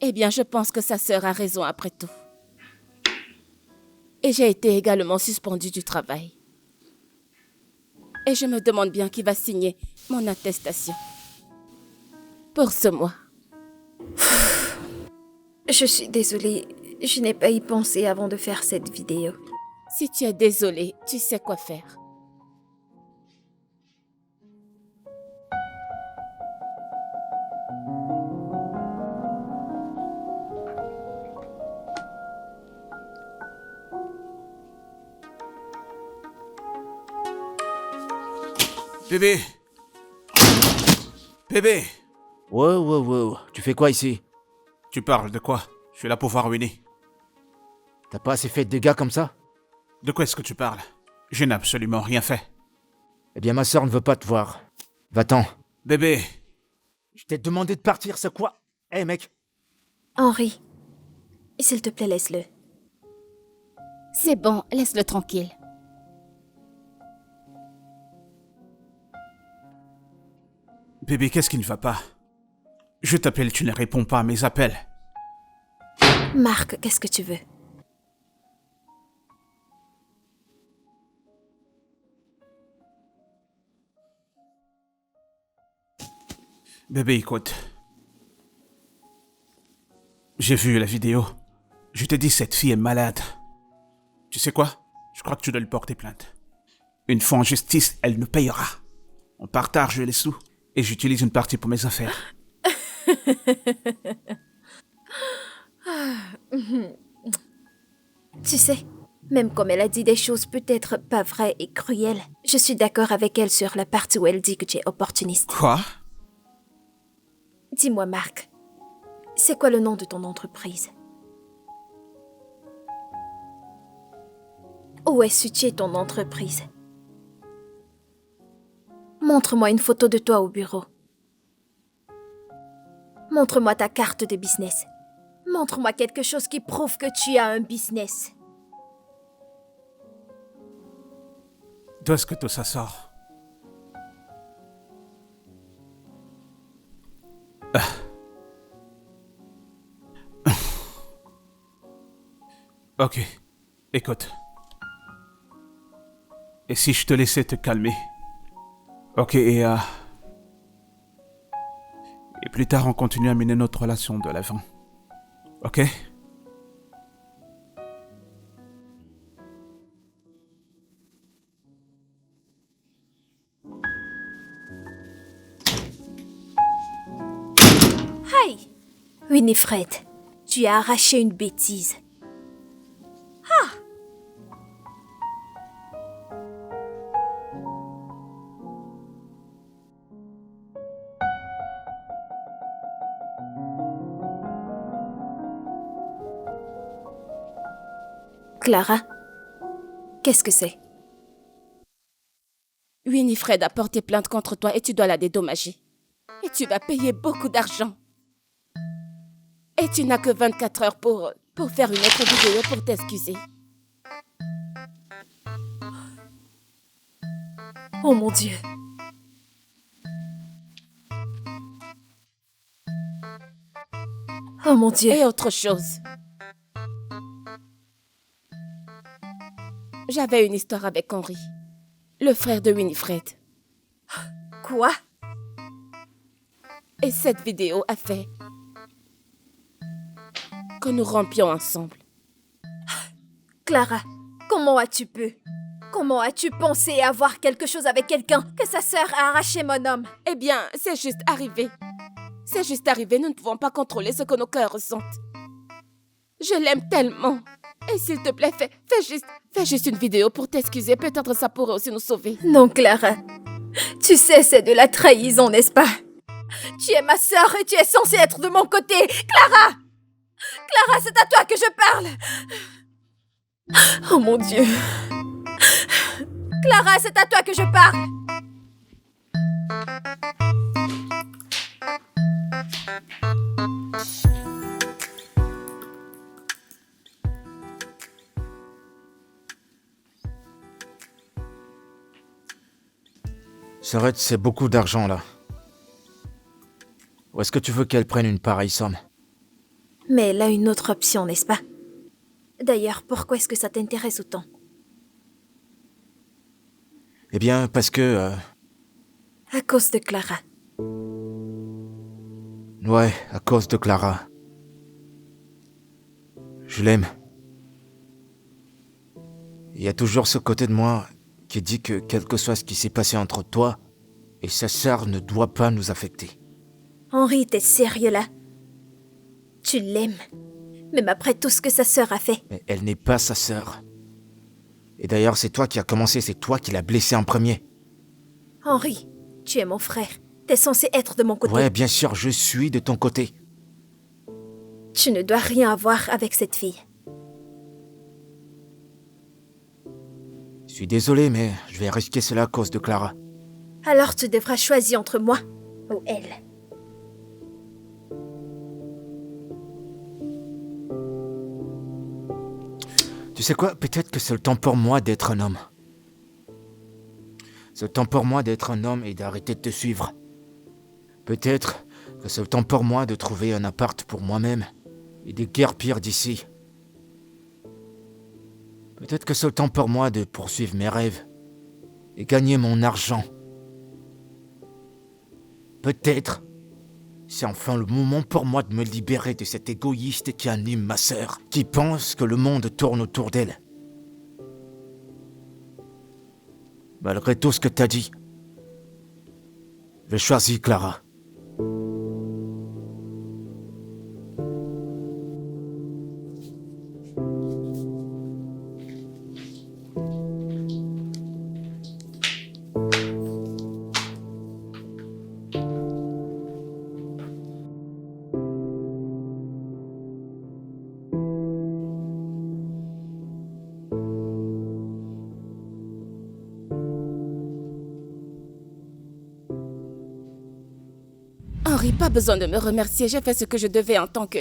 Eh bien, je pense que sa sœur a raison après tout. Et j'ai été également suspendue du travail. Et je me demande bien qui va signer mon attestation. Pour ce mois. Je suis désolée, je n'ai pas y pensé avant de faire cette vidéo. Si tu es désolée, tu sais quoi faire. Bébé! Bébé! Wow, tu fais quoi ici? Tu parles de quoi? Je suis là pour voir ruiner. T'as pas assez fait de dégâts comme ça? De quoi est-ce que tu parles? Je n'ai absolument rien fait. Eh bien, ma sœur ne veut pas te voir. Va-t'en. Bébé! Je t'ai demandé de partir, c'est quoi? Hé, mec! Henri, s'il te plaît, laisse-le. C'est bon, laisse-le tranquille. Bébé, qu'est-ce qui ne va pas? Je t'appelle, tu ne réponds pas à mes appels. Marc, qu'est-ce que tu veux? Bébé, écoute. J'ai vu la vidéo. Je te dis, cette fille est malade. Tu sais quoi? Je crois que tu dois lui porter plainte. Une fois en justice, elle nous payera. On partage les sous et j'utilise une partie pour mes affaires. Tu sais, même comme elle a dit des choses peut-être pas vraies et cruelles, je suis d'accord avec elle sur la partie où elle dit que tu es opportuniste. Quoi? Dis-moi, Marc, c'est quoi le nom de ton entreprise? Où est située ton entreprise? Montre-moi une photo de toi au bureau. Montre-moi ta carte de business. Montre-moi quelque chose qui prouve que tu as un business. D'où est-ce que tout ça sort? Ok, écoute. Et si je te laissais te calmer? Ok, et plus tard, on continue à mener notre relation de l'avant. Ok? Hey! Winifred, tu as arraché une bêtise. Clara, qu'est-ce que c'est? Winifred a porté plainte contre toi et tu dois la dédommager. Et tu vas payer beaucoup d'argent. Et tu n'as que 24 heures pour faire une autre vidéo pour t'excuser. Oh mon Dieu. Oh mon Dieu. Et autre chose. J'avais une histoire avec Henry, le frère de Winifred. Quoi? Et cette vidéo a fait que nous rompions ensemble. Clara, comment as-tu pu? Comment as-tu pensé avoir quelque chose avec quelqu'un que sa sœur a arraché mon homme? Eh bien, c'est juste arrivé. C'est juste arrivé, nous ne pouvons pas contrôler ce que nos cœurs ressentent. Je l'aime tellement. Et s'il te plaît, fais juste une vidéo pour t'excuser. Peut-être ça pourrait aussi nous sauver. Non, Clara. Tu sais, c'est de la trahison, n'est-ce pas? Tu es ma sœur et tu es censée être de mon côté. Clara! Clara, c'est à toi que je parle. Oh mon Dieu. Clara, c'est à toi que je parle. Sarette, c'est beaucoup d'argent là. Où est-ce que tu veux qu'elle prenne une pareille somme? Mais elle a une autre option, n'est-ce pas? D'ailleurs, pourquoi est-ce que ça t'intéresse autant? Eh bien, parce que... À cause de Clara. Ouais, à cause de Clara. Je l'aime. Il y a toujours ce côté de moi qui dit que quel que soit ce qui s'est passé entre toi et sa sœur ne doit pas nous affecter. Henri, t'es sérieux là? Tu l'aimes, même après tout ce que sa sœur a fait. Mais elle n'est pas sa sœur. Et d'ailleurs, c'est toi qui as commencé, c'est toi qui l'as blessée en premier. Henri, tu es mon frère. T'es censé être de mon côté. Ouais, bien sûr, je suis de ton côté. Tu ne dois rien avoir avec cette fille. Je suis désolé, mais je vais risquer cela à cause de Clara. Alors tu devras choisir entre moi ou elle. Tu sais quoi? Peut-être que c'est le temps pour moi d'être un homme. C'est le temps pour moi d'être un homme et d'arrêter de te suivre. Peut-être que c'est le temps pour moi de trouver un appart pour moi-même et de guerpir d'ici. Peut-être que c'est le temps pour moi de poursuivre mes rêves et gagner mon argent. Peut-être c'est enfin le moment pour moi de me libérer de cet égoïste qui anime ma sœur, qui pense que le monde tourne autour d'elle. Malgré tout ce que t'as dit, j'ai choisi Clara. Henri, pas besoin de me remercier. J'ai fait ce que je devais en tant que...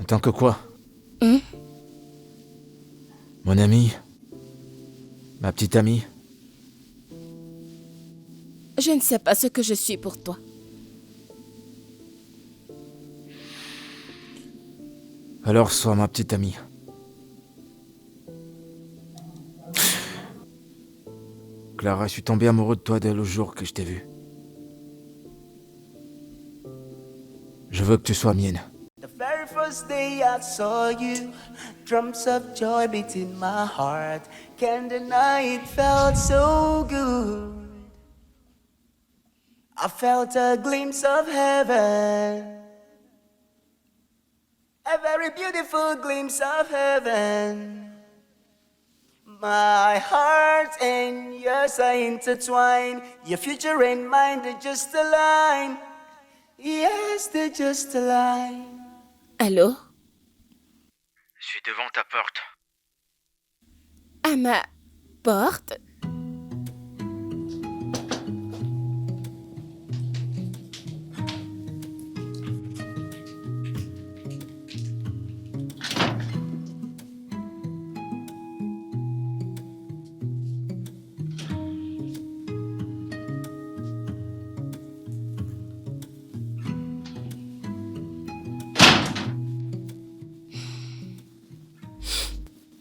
En tant que quoi? Hum? Mon ami? Ma petite amie? Je ne sais pas ce que je suis pour toi. Alors sois ma petite amie. Clara, je suis tombé amoureux de toi dès le jour que je t'ai vue. Je veux que tu sois mienne. The very first day I saw you, drums of joy beat in my heart. Can't deny it felt so good. I felt a glimpse of heaven. A very beautiful glimpse of heaven. My heart and yours are intertwined. Your future and mine, they're just a line. Yes, they're just a line. Allô? Je suis devant ta porte. À ma porte?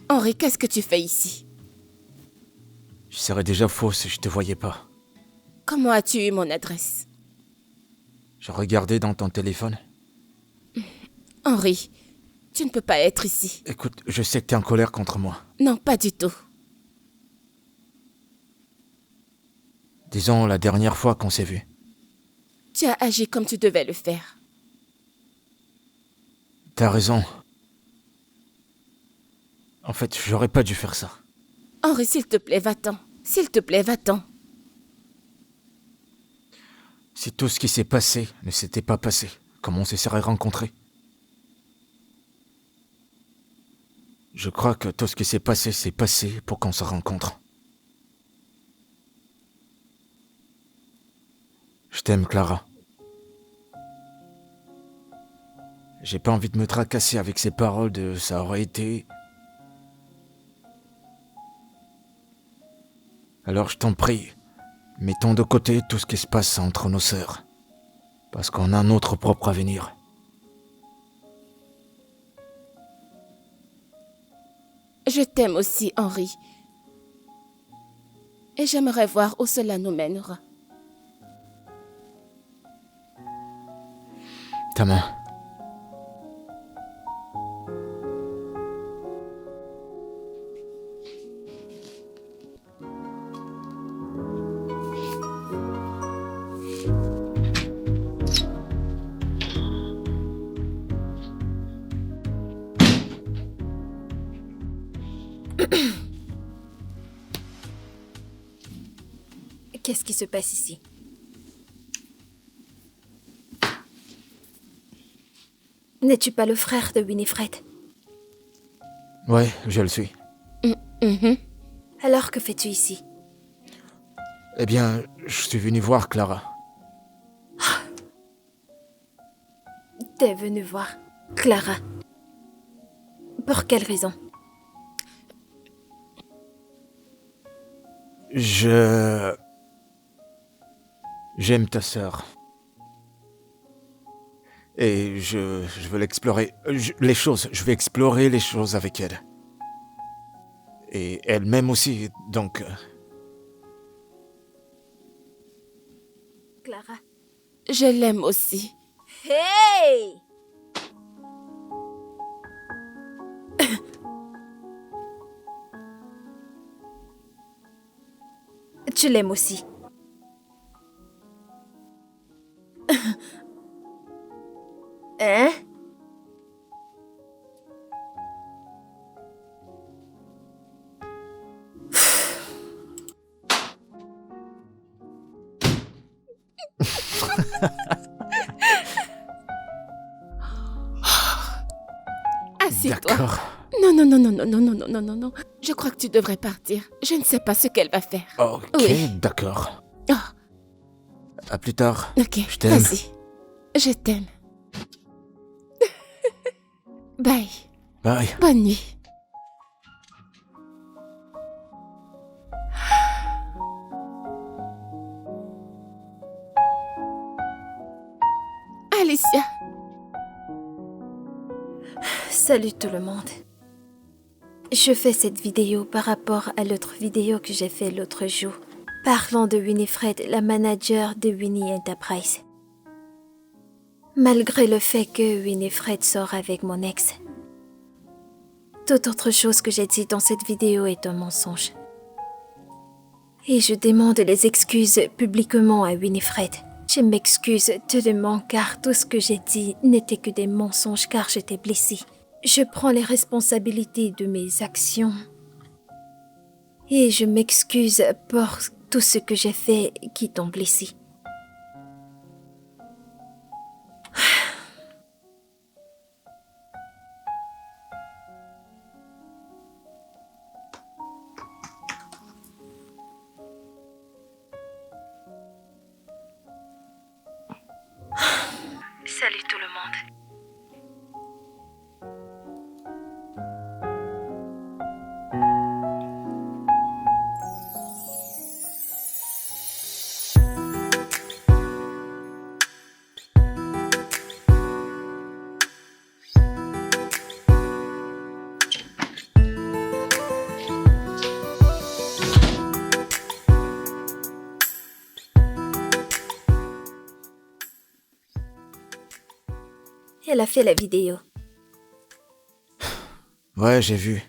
Henri, qu'est-ce que tu fais ici? Je serais déjà faux si je te voyais pas. Comment as-tu eu mon adresse? Je regardais dans ton téléphone. Henri, tu ne peux pas être ici. Écoute, je sais que t'es en colère contre moi. Non, pas du tout. Disons la dernière fois qu'on s'est vus. Tu as agi comme tu devais le faire. T'as raison. En fait, j'aurais pas dû faire ça. Henri, s'il te plaît, va-t'en. S'il te plaît, va-t'en. Si tout ce qui s'est passé ne s'était pas passé, comment on se serait rencontrés? Je crois que tout ce qui s'est passé pour qu'on se rencontre. Je t'aime, Clara. J'ai pas envie de me tracasser avec ces paroles de « ça aurait été ». Alors je t'en prie, mettons de côté tout ce qui se passe entre nos sœurs. Parce qu'on a notre propre avenir. Je t'aime aussi, Henri. Et j'aimerais voir où cela nous mènera. Ta main. Qu'est-ce qui se passe ici? N'es-tu pas le frère de Winifred? Ouais, je le suis. Alors que fais-tu ici? Eh bien, je suis venu voir Clara. T'es venu voir Clara. Pour quelle raison? J'aime ta sœur. Et je veux l'explorer. Je vais explorer les choses avec elle. Et elle m'aime aussi, donc... Clara. Je l'aime aussi. Hey! Tu l'aimes aussi. Hein? Assieds-toi. D'accord. Non, non, non, non, non, non, non, non, non, non, non. Je crois que tu devrais partir. Je ne sais pas ce qu'elle va faire. Ok, Oui. d'accord. Oh, À plus tard. ok, Je t'aime. vas-y. Je t'aime. Bye. Bye. Bonne nuit. Alicia. Salut tout le monde. Je fais cette vidéo par rapport à l'autre vidéo que j'ai fait l'autre jour, parlant de Winifred, la manager de Winnie Enterprise. Malgré le fait que Winifred sort avec mon ex, toute autre chose que j'ai dit dans cette vidéo est un mensonge. Et je demande les excuses publiquement à Winifred. Je m'excuse tellement car tout ce que j'ai dit n'était que des mensonges car j'étais blessée. Je prends les responsabilités de mes actions. Et je m'excuse pour tout ce que j'ai fait qui t'ont blessée. Salut tout le monde. Elle a fait la vidéo. Ouais, j'ai vu.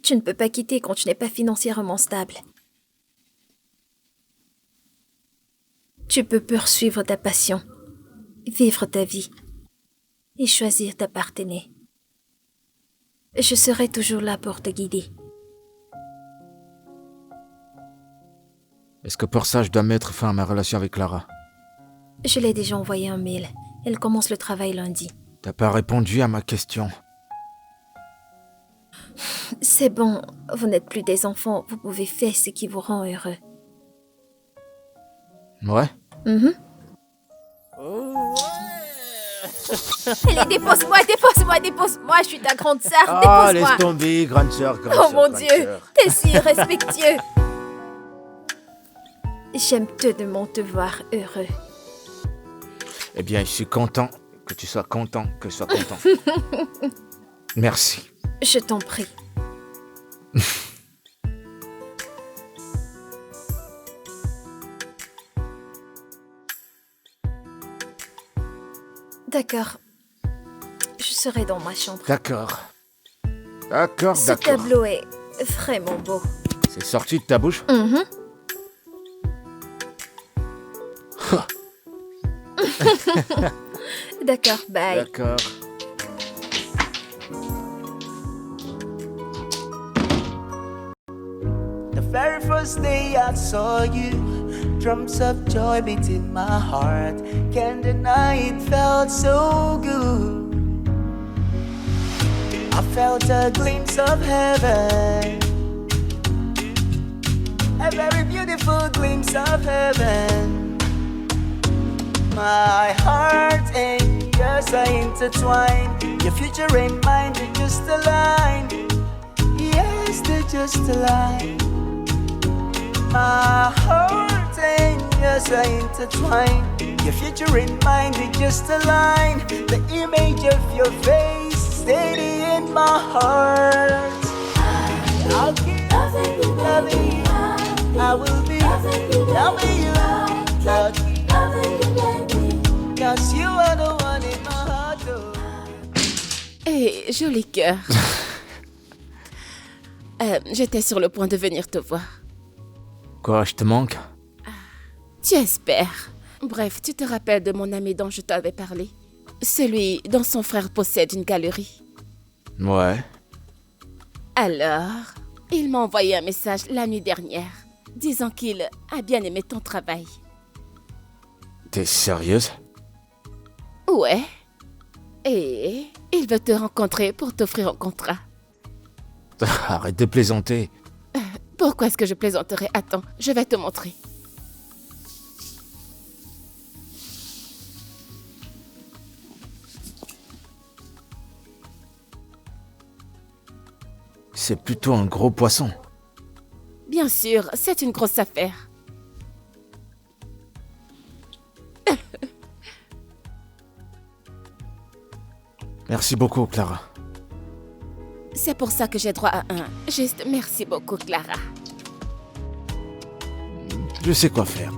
Tu ne peux pas quitter quand tu n'es pas financièrement stable. Tu peux poursuivre ta passion, vivre ta vie et choisir ta partenaire. Je serai toujours là pour te guider. Est-ce que pour ça, je dois mettre fin à ma relation avec Clara? Je l'ai déjà envoyé un mail. Elle commence le travail lundi. T'as pas répondu à ma question. C'est bon, vous n'êtes plus des enfants, vous pouvez faire ce qui vous rend heureux. Ouais? Mhm. Allez, dépose-moi, dépose-moi, dépose-moi, je suis ta grande sœur, Ah, laisse dépose-moi. tomber, grande sœur, grande Oh sœur, mon grande Dieu, sœur. t'es si irrespectueux. J'aime tellement te voir heureux. Eh bien, je suis content que tu sois content, que je sois content. Merci. Je t'en prie. D'accord. Je serai dans ma chambre. D'accord. D'accord, Ce d'accord. tableau est vraiment beau. C'est sorti de ta bouche? Mhm. D'accord, bye. D'accord. The very first day I saw you, drums of joy beat in my heart. Can't deny it felt so good. I felt a glimpse of heaven, a very beautiful glimpse of heaven. My heart and yours are intertwined. Your future and mine, they're just aligned. Yes, they're just aligned. My heart and yes, I intertwine. Your future in mind, we just align. The image of your face steady in my heart. I'll keep loving you. I will be loving you. Cause you are the one in my heart. Oh. Hé, joli cœur. J'étais sur le point de venir te voir. Quoi, je te manque? Tu espères. Bref, tu te rappelles de mon ami dont je t'avais parlé? Celui dont son frère possède une galerie. Ouais. Alors, il m'a envoyé un message la nuit dernière, disant qu'il a bien aimé ton travail. T'es sérieuse? Ouais. Et il veut te rencontrer pour t'offrir un contrat. Arrête de plaisanter. Pourquoi est-ce que je plaisanterais? Attends, je vais te montrer. C'est plutôt un gros poisson. Bien sûr, c'est une grosse affaire. Merci beaucoup, Clara. C'est pour ça que j'ai droit à un. Juste merci beaucoup, Clara. Je sais quoi faire.